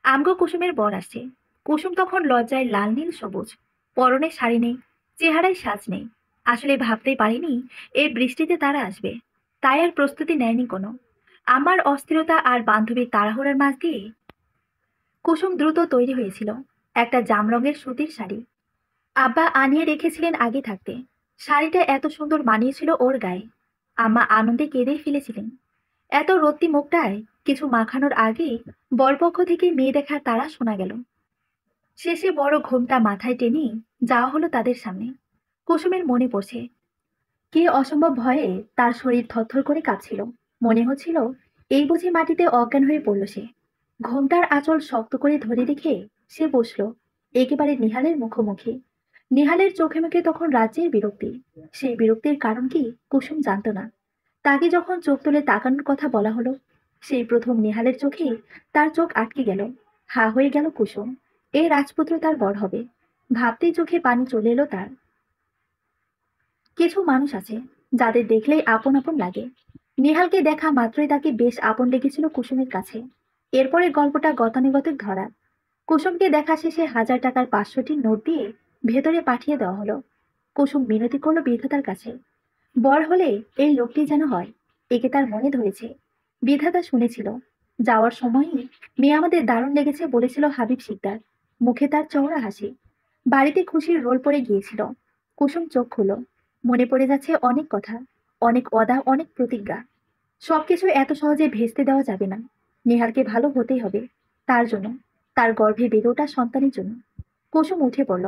আমগো কুসুমের বর আসছে। কুসুম তখন লজ্জায় লাল নীল সবুজ, পরনে শাড়ি নেই, চেহারায় সাজ নেই। আসলে ভাবতেই পারিনি এই বৃষ্টিতে তারা আসবে, তাই আর প্রস্তুতি নেয়নি কোনো। আমার অস্থিরতা আর বান্ধবীর তাড়াহুড়ার মাঝ দিয়ে কুসুম দ্রুত তৈরি হয়েছিল। একটা জাম রঙের সুতির শাড়ি আব্বা আনিয়ে রেখেছিলেন আগে থাকতে। শাড়িটা এত সুন্দর মানিয়েছিল ওর গায়ে। আম্মা আনন্দে কেঁদেই ফেলেছিলেন। এত রত্তি মুখটায় কিছু মাখানোর আগে বরপক্ষ থেকে মেয়ে দেখার তাড়া শোনা গেল। শেষে বড় ঘোমটা মাথায় টেনে যাওয়া হলো তাদের সামনে। কুসুমের মনে পড়ছে কি অসম্ভব ভয়ে তার শরীর থরথর করে কাঁপছিল। মনে হচ্ছিল এই বুঝি মাটিতে অজ্ঞান হয়ে পড়ল সে। ঘোমটার আঁচল শক্ত করে ধরে রেখে সে বসল একেবারে নিহালের মুখোমুখি। নিহালের চোখে মুখে তখন রাজ্যের বিরক্তি। সেই বিরক্তির কারণ কি কুসুম জানত না। তাকে যখন চোখ তুলে তাকানোর কথা বলা হলো, সেই প্রথম নিহালের চোখে তার চোখ আটকে গেল। হা হয়ে গেল কুসুম। এই রাজপুত্র তার বর হবে, ভাবতেই চোখে পানি চলে এলো তার। কিছু মানুষ আছে যাদের দেখলেই আপন আপন লাগে। নিহালকে দেখা মাত্রই তাকে বেশ আপন লেগেছিল কুসুমের কাছে। এরপরে গল্পটা গতানুগতিক ধরা। কুসুমকে দেখা শেষে 1000 টাকার 500টি নোট দিয়ে ভেতরে পাঠিয়ে দেওয়া হলো। কুসুম মিনতি করলো বিধাতার কাছে, বর হলে এই লোকটি যেন হয়। একে তার মনে ধরেছে। বিধাতা শুনেছিল। যাওয়ার সময়ই মেয়ে আমাদের দারুণ লেগেছে বলেছিল হাবিব শিকদার। মুখে তার চওড়া হাসি। বাড়িতে খুশির রোল পড়ে গিয়েছিল। কুসুম চোখ খুলো। মনে পড়ে যাচ্ছে অনেক কথা, অনেক অদা, অনেক প্রতিজ্ঞা। সবকিছু এত সহজে ভেস্তে দেওয়া যাবে না। নেহালকে ভালো হতেই হবে, তার জন্য, তার গর্ভে বেড়ে ওঠা সন্তানের জন্য। কুসুম উঠে পড়ল।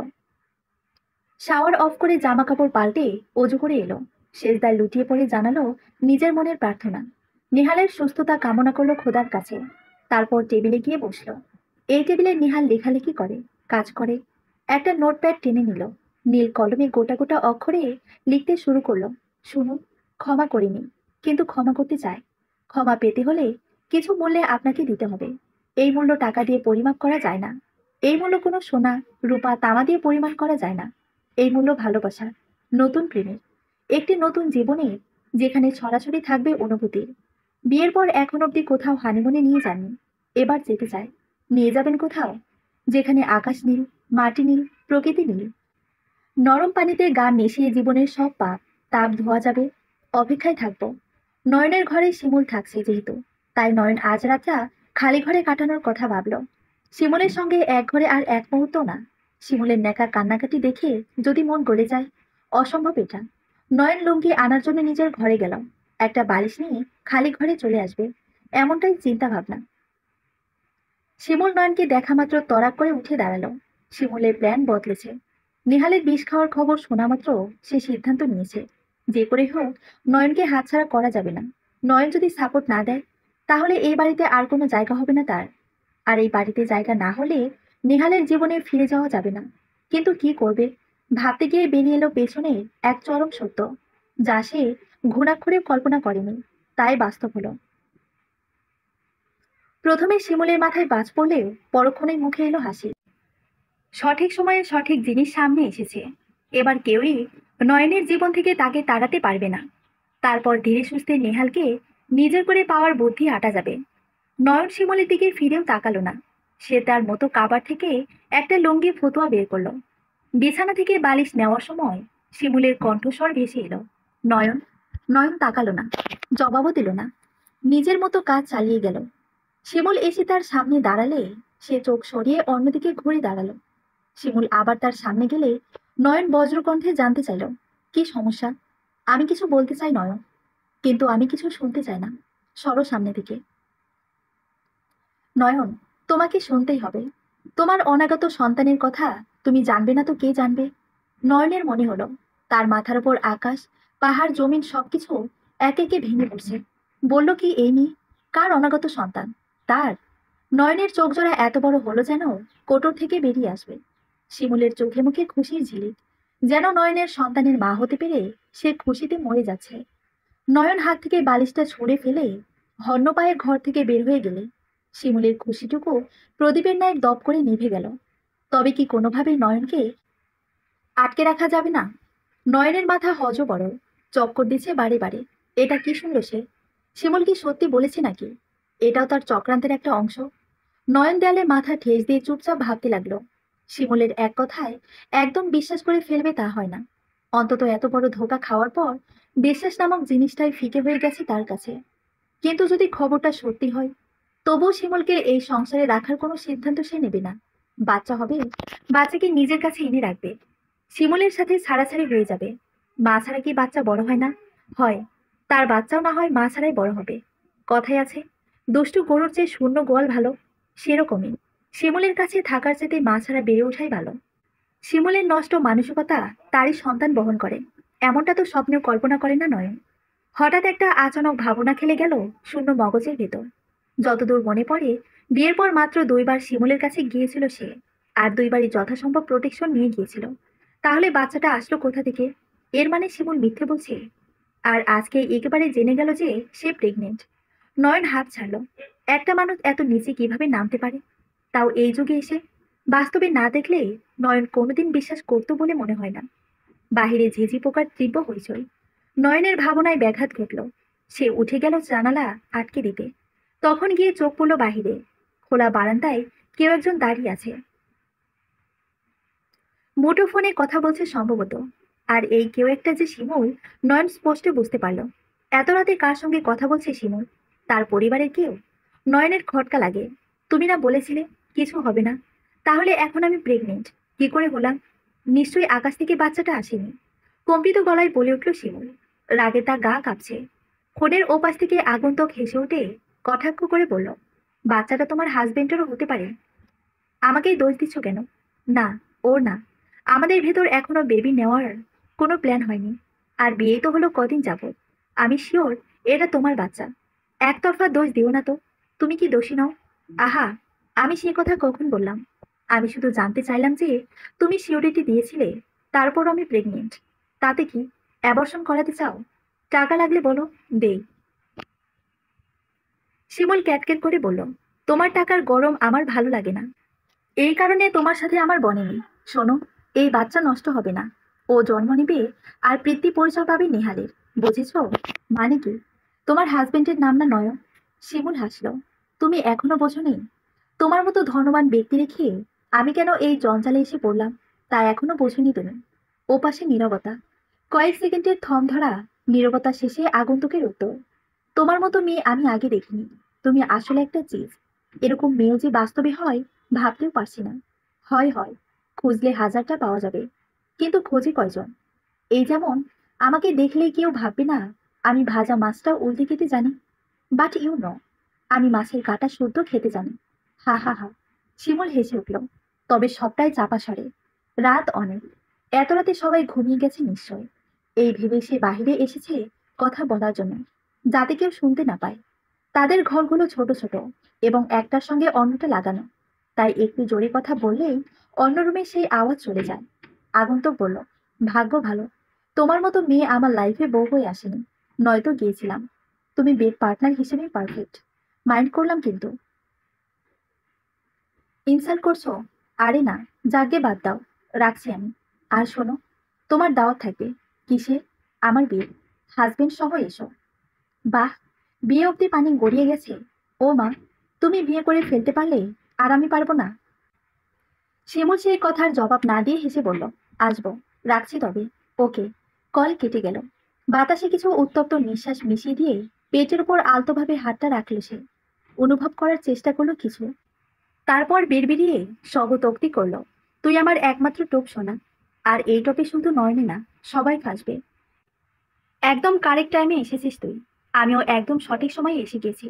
শাওয়ার অফ করে জামা কাপড় পাল্টে অজু করে এলো। সেজদায় লুটিয়ে পড়ে জানালো নিজের মনের প্রার্থনা। নেহালের সুস্থতা কামনা করলো খোদার কাছে। তারপর টেবিলে গিয়ে বসলো। এই টেবিলে নেহাল লেখালেখি করে, কাজ করে। একটা নোটপ্যাড টেনে নিল। নীল কলমে গোটা গোটা অক্ষরে লিখতে শুরু করলো, শুনুন, ক্ষমা করিনি, কিন্তু ক্ষমা করতে চাই। ক্ষমা পেতে হলে কিছু মূল্যে আপনাকে দিতে হবে। এই মূল্য টাকা দিয়ে পরিমাপ করা যায় না। এই মূল্য কোনো সোনা, রূপা, তামা দিয়ে পরিমাণ করা যায় না। এই মূল্য ভালোবাসা, নতুন প্রেমের, একটি নতুন জীবনের, যেখানে ছড়াছড়ি থাকবে অনুভূতির। বিয়ের পর এখন অবধি কোথাও হানিমুনে নিয়ে যাননি। এবার যেতে চায়। নিয়ে যাবেন কোথাও যেখানে আকাশ নীল, মাটি নীল, প্রকৃতি নীল। নরম পানিতে গা মিশিয়ে জীবনের সব পাপ তাপ ধোয়া যাবে। অপেক্ষায় থাকবো। নয়নের ঘরে শিমুল থাকছে যেহেতু, তাই নয়ন আজ রাতটা খালি ঘরে কাটানোর কথা ভাবল। শিমুলের সঙ্গে এক ঘরে আর এক মুহূর্ত না। শিমুলের নেকা কান্নাকাটি দেখে যদি মন গলে যায়, অসম্ভব এটা। নয়ন লুঙ্গি আনার জন্য নিজের ঘরে গেল। একটা বালিশ নিয়ে খালি ঘরে চলে আসবে, এমনটাই চিন্তা ভাবনা। শিমুল নয়নকে দেখা মাত্র তড়াক করে উঠে দাঁড়ালো। শিমুলের প্ল্যান বদলেছে। নেহালের বিষ খাওয়ার খবর শোনা মাত্র সে সিদ্ধান্ত নিয়েছে, যে করে হোক নয়নকে হাতছাড়া করা যাবে না। নয়ন যদি সাপোর্ট না দেয়, তাহলে এই বাড়িতে আর কোনো জায়গা হবে না তার। আর এই বাড়িতে জায়গা না হলে নেহালের জীবনে ফিরে যাওয়া যাবে না। কিন্তু কি করবে, ভাবতে গিয়ে বেরিয়ে এলো পেছনের এক চরম সত্য, যা সে ঘুণাক্ষরেও কল্পনা করেনি। তাই বাস্তব হলো। প্রথমে শিমুলের মাথায় বাজ পড়লেও পরক্ষণেই মুখে এলো হাসি। সঠিক সময়ে সঠিক জিনিস সামনে এসেছে। এবার কেউই নয়নের জীবন থেকে তাকে তাড়াতে পারবে না। তারপর ধীরে সুস্থে নেহালকে নিজের করে পাওয়ার বুদ্ধি আটা যাবে। নয়ন শিমুলের দিকে ফিরেও তাকালো না। সে তার মতো কাবার থেকে একটা লুঙ্গি ফতুয়া বের করলো। বিছানা থেকে বালিশ নেওয়ার সময় শিমুলের কণ্ঠস্বর ভেসে এলো, নয়ন। নয়ন তাকালো না, জবাবও দিল না। নিজের মতো কাজ চালিয়ে গেল। শিমুল এসে তার সামনে দাঁড়ালে সে চোখ সরিয়ে অন্যদিকে ঘুরে দাঁড়ালো। শিমুল আবার তার সামনে গেলে নয়ন বজ্রকণ্ঠে জানতে চাইল, কি সমস্যা? আমি কিছু বলতে চাই নয়ন, কিন্তু আমি কিছু শুনতে চাই না। সরো সামনে থেকে। নয়ন, তোমাকে শুনতেই হবে। তোমার অনাগত সন্তানের কথা তুমি জানবে না তো কে জানবে? নয়নের মনে হলো তার মাথার উপর আকাশ, পাহাড়, জমিন সবকিছু একে একে ভেঙে পড়ছে। বলল কি এই মেয়ে? কার অনাগত সন্তান? তার। নয়নের চোখ জোড়া এত বড় হলো যেন কোটর থেকে বেরিয়ে আসবে। শিমুলের চোখে মুখে খুশির ঝিলিক, যেন নয়নের সন্তানের মা হতে পেরে সে খুশিতে মরে যাচ্ছে। নয়ন হাত থেকে বালিশটা ছুঁড়ে ফেলে হন্য পায়ে ঘর থেকে বের হয়ে গেলে শিমুলের খুশিটুকু প্রদীপের ন্যায় দপ করে নিভে গেল। তবে কি কোনোভাবেই নয়নকে আটকে রাখা যাবে না? নয়নের মাথা বড়, চক্কর দিচ্ছে বারে বারে। এটা কি শুনলো সে? শিমুল কি সত্যি বলেছে নাকি এটাও তার চক্রান্তের একটা অংশ? নয়ন দেয়ালে মাথা ঠেস দিয়ে চুপচাপ ভাবতে লাগলো। শিমুলের এক কথায় একদম বিশ্বাস করে ফেলবে তা হয় না। অন্তত এত বড় ধোঁকা খাওয়ার পর বিশ্বাস নামক জিনিসটাই ফিকে হয়ে গেছে তার কাছে। কিন্তু যদি খবরটা সত্যি হয়, তবুও শিমুলকে এই সংসারে রাখার কোনো সিদ্ধান্ত সে নেবে না। বাচ্চা হবে, বাচ্চাকে নিজের কাছে এনে রাখবে। শিমুলের সাথে ছাড়াছাড়ি হয়ে যাবে। মা ছাড়া কি বাচ্চা বড় হয় না? হয়। তার বাচ্চাও না হয় মা ছাড়াই বড় হবে। কথায় আছে, দুষ্টু গরুর চেয়ে শূন্য গোয়াল ভালো। সেরকমই শিমুলের কাছে থাকার চাইতে মা ছাড়া বেড়ে ওঠাই ভালো। শিমুলের নষ্ট মানসিকতা তারই সন্তান বহন করে, এমনটা তো স্বপ্নেও কল্পনা করে না নয়ন। হঠাৎ একটা আচানক ভাবনা খেলে গেল শূন্য মগজের ভেতর। যতদূর মনে পড়ে, বিয়ের পর মাত্র 2বার শিমুলের কাছে গিয়েছিল সে। আর 2বারই যথাসম্ভব প্রোটেকশন নিয়ে গিয়েছিল। তাহলে বাচ্চাটা আসলো কোথা থেকে? এর মানে শিমুল মিথ্যে বলছে। আর আজকে একেবারে জেনে গেল যে সে প্রেগনেন্ট। নয়ন হাত ছাড়ল। একটা মানুষ এত নিচে কিভাবে নামতে পারে, তাও এই যুগে এসে? বাস্তবে না দেখলে নয়ন কোনোদিন বিশ্বাস করতো বলে মনে হয় না। বাহিরে ঝিঝি পোকার তীব্র হইচই। নয়নের ভাবনায় ব্যাঘাত ঘটল। সে উঠে গেল জানালা আটকে দিতে। তখন গিয়ে চোখ পড়ল বাহিরে। খোলা বারান্দায় কেউ একজন দাঁড়িয়ে আছে। মুঠোফোনে কথা বলছে সম্ভবত। আর এই কেউ একটা যে শিমুল, নয়ন স্পষ্ট বুঝতে পারল। এত রাতে কার সঙ্গে কথা বলছে শিমুল? তার পরিবারের কেউ? নয়নের খটকা লাগে। তুমি না বলেছিলে কিছু হবে না? তাহলে এখন আমি প্রেগনেন্ট কি করে হলাম? নিশ্চয়ই আকাশ থেকে বাচ্চাটা আসেনি। কম্পিত গলায় বলে উঠল শিমুল। রাগে তার গা কাঁপছে। ফোনের ওপাশ থেকে আগন্তুক হেসে উঠে কটাক্ষ করে বলল, বাচ্চাটা তোমার হাজবেন্ডেরও হতে পারে। আমাকেই দোষ দিচ্ছ কেন? না, ওর না। আমাদের ভেতর এখনো বেবি নেওয়ার কোনো প্ল্যান হয়নি। আর বিয়ে তো হলো কদিন যাবত। আমি শিওর এটা তোমার বাচ্চা। একতরফা দোষ দিও না তো। তুমি কি দোষী নও? আহা, আমি সে কথা কখন বললাম? আমি শুধু জানতে চাইলাম যে তুমি সিওরিটি দিয়েছিলে, তারপর আমি প্রেগনেন্ট। তাতে কি অ্যাবর্শন করাতে চাও? টাকা লাগলে বলো, দেই। শিমুল ক্যাটকেট করে বলল, তোমার টাকার গরম আমার ভালো লাগে না। এই কারণে তোমার সাথে আমার বনেনি। শোনো, এই বাচ্চা নষ্ট হবে না। ও জন্ম নেবে আর পিতৃ পরিচয় পাবে নেহালের। বুঝেছ? মানে কি? তোমার হাজবেন্ডের নাম না নয়ন? শিমুল হাসল। তুমি এখনো বোঝোনি? তোমার মতো ধনবান ব্যক্তি রেখে আমি কেন এই জঞ্জালে এসে পড়লাম, তা এখনো বোঝোনি তুমি। ওপাশে নীরবতা। কয়েক সেকেন্ডের থম ধরা নীরবতা শেষে আগন্তুকের উত্তর, তোমার মতো মেয়ে আমি আগে দেখিনি। তুমি আসলে একটা চিজ। এরকম মেয়েও যে বাস্তবে হয় ভাবতেও পারছি না। হয় হয়, খুঁজলে হাজারটা পাওয়া যাবে, কিন্তু খোঁজে কয়জন? এই যেমন, আমাকে দেখলেই কেউ ভাববে না আমি ভাজা মাছটা উল্টে খেতে জানি? বাট ইউ নো, আমি মাছের কাঁটা শুদ্ধ খেতে জানি। হা হা হা। শিমুল হেসে উঠল, তবে সবটাই চাপা স্বরে। রাত অনেক। এত রাতে সবাই ঘুমিয়ে গেছে নিশ্চয়। এই ভেবে সে বাহিরে এসেছে কথা বলার জন্য, যাতে কেউ শুনতে না পায়। তাদের ঘরগুলো ছোট ছোট এবং একটার সঙ্গে অন্যটা লাগানো, তাই একটু জোরে কথা বললেই অন্য রুমে সেই আওয়াজ চলে যায়। আগন্তুক বলল, ভাগ্য ভালো, তোমার মতো মেয়ে আমার লাইফে বউ হয়ে আসেনি, নয়তো গিয়েছিলাম। তুমি বেড পার্টনার হিসেবে পারফেক্ট। মাইন্ড করলাম কিন্তু। ইনসাল্ট করছো? আরে না, যাকে বাদ দাও, রাখছি আমি। আর শোনো, তোমার দাওয়াত থাকবে। কিসে? আমার বিয়ে। হাজবেন্ড সহ এসো। বাহ, বিয়ে অব্দি পানি গড়িয়ে গেছে। ও মা, তুমি বিয়ে করে ফেলতে পারলে, আর আমি পারবো না? শিমুল সেই কথার জবাব না দিয়ে হেসে বলল, আসবো। রাখছি তবে। ওকে। কল কেটে গেল। বাতাসে কিছু উত্তপ্ত নিঃশ্বাস মিশিয়ে দিয়ে পেটের উপর আলতোভাবে হাতটা রাখল সে। অনুভব করার চেষ্টা করলো কিছু। তারপর বিড়বিড়িয়ে স্বগতোক্তি করল, তুই আমার একমাত্র টোপ সোনা। আর এই টোপে শুধু নয়নি না, সবাই ফাঁসবে। একদম কারেক্ট টাইমে এসেছিস তুই। আমিও একদম সঠিক সময়ে এসে গেছি,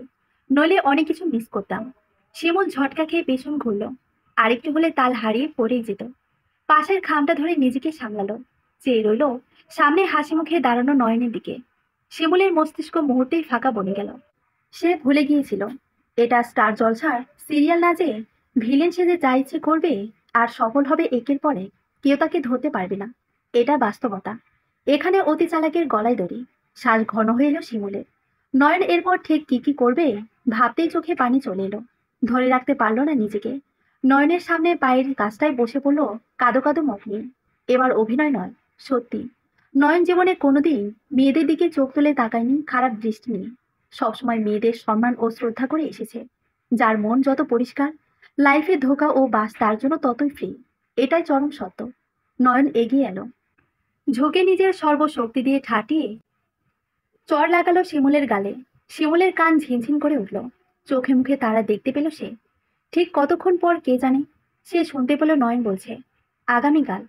নইলে অনেক কিছু মিস করতাম। শিমুল ঝটকা খেয়ে পেছন ঘুরল। আরেকটু হলে তাল হারিয়ে পড়েই যেত। পাশের খামটা ধরে নিজেকে সামলালো। চেয়ে রইল সামনে হাসি মুখে দাঁড়ানো নয়নের দিকে। শিমুলের মস্তিষ্ক মুহূর্তেই ফাঁকা বনে গেল। সে ভুলে গিয়েছিল এটা স্টার জলসার সিরিয়াল না, যে ভিলেন সেজে যা ইচ্ছে করবে আর সফল হবে একের পরে, কেউ তাকে ধরতে পারবে না। এটা বাস্তবতা। এখানে অতি চালাকের গলায় দড়ি। শ্বাস ঘন হয়ে এলো শিমুলের। নয়ন এরপর ঠিক কি কি করবে ভাবতেই চোখে পানি চলে এলো। ধরে রাখতে পারলো না নিজেকে। নয়নের সামনে পায়ের কাছটায় বসে পড়লো কাদো কাদো মুখ নিয়ে। এবার অভিনয় নয়, সত্যি। নয়ন জীবনে কোনোদিন মেয়েদের দিকে চোখ তুলে তাকায়নি খারাপ দৃষ্টি নিয়ে। সবসময় মেয়েদের সম্মান ও শ্রদ্ধা করে এসেছে। যার মন যত পরিষ্কার, লাইফে ধোকা ও বাস তার জন্য ততই ফ্রি। এটাই চরম সত্য। নয়ন এগিয়ে এলো, ঝুঁকে নিজের সর্বশক্তি দিয়ে ঠাটিয়ে চর লাগালো শিমুলের গালে। শিমুলের কান ঝিনঝিন করে উঠল। চোখে মুখে তারা দেখতে পেল সে। ঠিক কতক্ষণ পর কে জানে, সে শুনতে পেল নয়ন বলছে, আগামীকাল।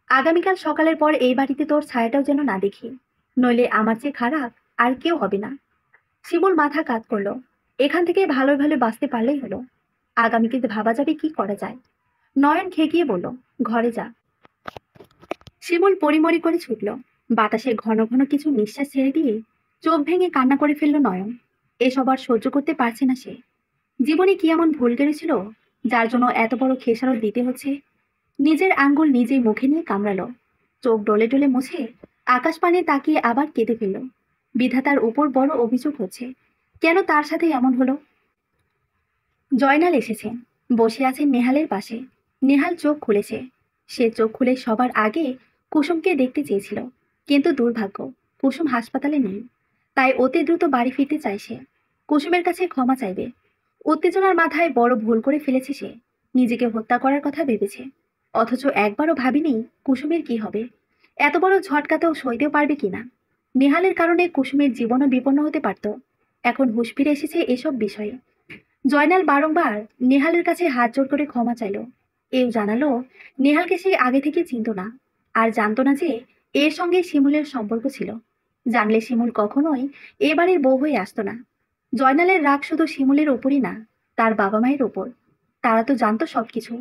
আগামীকাল সকালের পর এই বাড়িতে তোর ছায়াটাও যেন না দেখি, নইলে আমার চেয়ে খারাপ আর কেউ হবে না। শিমুল মাথা কাত করলো। এখান থেকে ভালো ভালো বাঁচতে পারলেই হলো। আগামীকাল ভাবা যাবে কি করা যায়। নয়ন খেকিয়ে বলল, ঘরে যা। শিমুল পরিমরি করে ছুটল। বাতাসে ঘন ঘন কিছু নিঃশ্বাস ছেড়ে দিয়ে চোখ ভেঙে কান্না করে ফেলল নয়ন। এসব আর সহ্য করতে পারছে না সে। জীবনে কি এমন ভুল করেছিল যার জন্য এত বড় খেসারত দিতে হচ্ছে? নিজের আঙ্গুল নিজেই মুখে নিয়ে কামড়ালো। চোখ ডলে ডলে মুছে আকাশ পানে তাকিয়ে আবার কেঁদে ফেলল। বিধাতার উপর বড় অভিযোগ হচ্ছে, কেন তার সাথে এমন হলো? জয়নাল এসেছে। বসে আছেন নেহালের পাশে। নেহাল চোখ খুলেছে। সে চোখ খুলে সবার আগে কুসুমকে দেখতে চেয়েছিল, কিন্তু দুর্ভাগ্য, কুসুম হাসপাতালে নেই। তাই অতি দ্রুত বাড়ি ফিরতে চাইছে। কুসুমের কাছে ক্ষমা চাইবে। উত্তেজনার মাথায় বড় ভুল করে ফেলেছে সে। নিজেকে হত্যা করার কথা ভেবেছে, অথচ একবারও ভাবিনি কুসুমের কি হবে। এত বড় ঝটকাতেও সইতেও পারবে কিনা। নেহালের কারণে কুসুমের জীবনও বিপন্ন হতে পারত। এখন হুঁশ ফিরে এসেছে এসব বিষয়ে। জয়নাল বারংবার নেহালের কাছে হাত জোড় করে ক্ষমা চাইল। এও জানালো নেহালকে সে আগে থেকে চিনত না, আর জানতো না যে এর সঙ্গে শিমুলের সম্পর্ক ছিল। জানলে শিমুল কখনোই এ বাড়ির বউ হয়ে আসতো না। জয়নালের রাগ শুধু শিমুলের ওপরই না, তার বাবা মায়ের ওপর। তারা তো জানতো সবকিছু,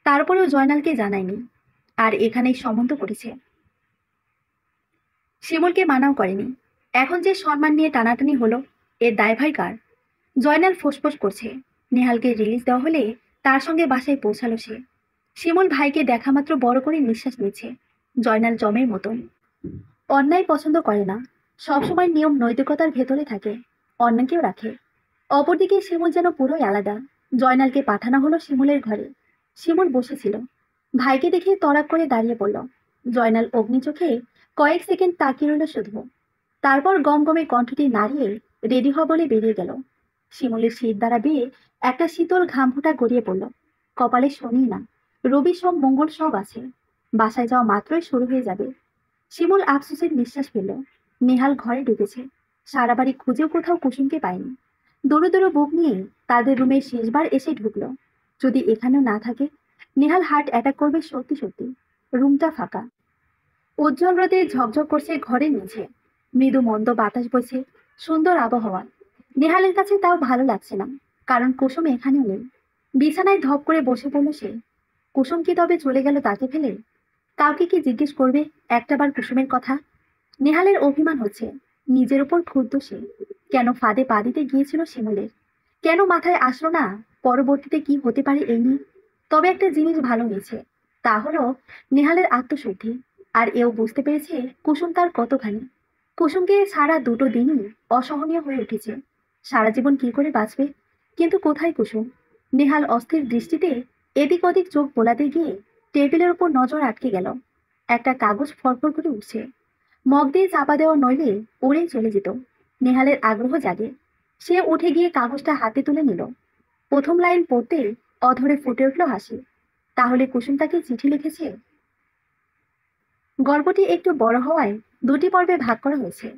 তারপরেও জয়নালকে জানায়নি, আর এখানেই সম্বন্ধ করেছে। শিমুলকে মানাও করেনি। এখন যে সম্মান নিয়ে টানাটানি হলো, এর দায়ভার কার? জয়নাল ফোঁসফোঁস করছে। নেহালকে রিলিজ দেওয়া হলে তার সঙ্গে বাসায় পৌঁছালো সে। শিমুল ভাইকে দেখা মাত্র বড় করে নিঃশ্বাস নিচ্ছে। জয়নাল জমের মতন। অন্যায় পছন্দ করে না, সবসময় নিয়ম নৈতিকতার ভেতরে থাকে, অন্যকেও রাখে। অপরদিকে শিমুল যেন পুরোই আলাদা। জয়নালকে পাঠানো হলো শিমুলের ঘরে। শিমুল বসেছিল। ভাইকে দেখে তড়াক করে দাঁড়িয়ে পড়ল। জয়নাল অগ্নি চোখে কয়েক সেকেন্ড তাকিয়ে রইল শুধু। তারপর গমগমে কণ্ঠটি নাড়িয়ে রেডি হওয়া বলে বেরিয়ে গেল। শিমুলের শীত দ্বারা বেয়ে একটা শীতল ঘাম ফোঁটা গড়িয়ে পড়ল। কপালে শনি না, রবি সোম মঙ্গল সব আছে। বাসায় যাওয়া মাত্রই শুরু হয়ে যাবে। শিমুল আফসোসের নিঃশ্বাস ফেলল। নেহাল ঘরে ঢুকেছে। সারা বাড়ি খুঁজেও কোথাও কুসুমকে পায়নি। দৌড়ো দৌড়ো বুক নিয়ে তাদের রুমে শেষবার এসে ঢুকলো। যদি এখানেও না থাকে, নেহাল হার্ট অ্যাটাক করবে সত্যি সত্যি। রুমটা ফাঁকা। উজ্জ্বল রোদে ঝকঝক করছে ঘরের নিচে। মৃদু মন্দ বাতাস বইছে। সুন্দর আবহাওয়া। নেহালের কাছে তাও ভালো লাগছে না, কারণ কুসুম এখানেও নেই। বিছানায় ধপ করে বসে পড়ল সে। কুসুম কি তবে চলে গেল তাকে ফেলে? কাউকে কি জিজ্ঞেস করবে একটাবার কুসুমের কথা? নেহালের অভিমান হচ্ছে। নিজের উপর ক্ষুব্ধ সে। কেন ফাঁদে পা দিতে গিয়েছিল শিমুলের? কেন মাথায় আসলো না পরবর্তীতে কি হতে পারে এই নিয়ে? তবে একটা জিনিস ভালো হয়েছে, তা হলো নেহালের আত্মশুদ্ধি। আর এও বুঝতে পেরেছে কুসুম তার কতখানি। কুসুমকে সারা দুটো দিনই অসহনীয় হয়ে উঠেছে। সারা জীবন কি করে বাঁচবে? কিন্তু কোথায় কুসুম? নেহাল অস্থির দৃষ্টিতে এদিক ওদিক চোখ বোলাতে গিয়ে টেবিলের উপর নজর আটকে গেল। একটা কাগজ ফরফর করে উঠছে। মগ দিয়ে চাপা দেওয়া নইলে উড়ে চলে যেত। নেহালের আগ্রহ জাগে। সে উঠে গিয়ে কাগজটা হাতে তুলে নিল। প্রথম লাইন পড়তে অধরে ফুটে উঠল হাসি। তাহলে কুসুম তাকে চিঠি লিখেছে। গল্পটি একটু বড় হওয়ায় দুটি পর্বে ভাগ করা হয়েছে।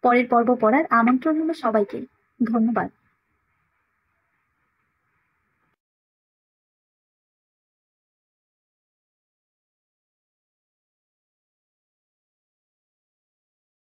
পরের পর্ব পড়ার আমন্ত্রণ হলো সবাইকে। ধন্যবাদ।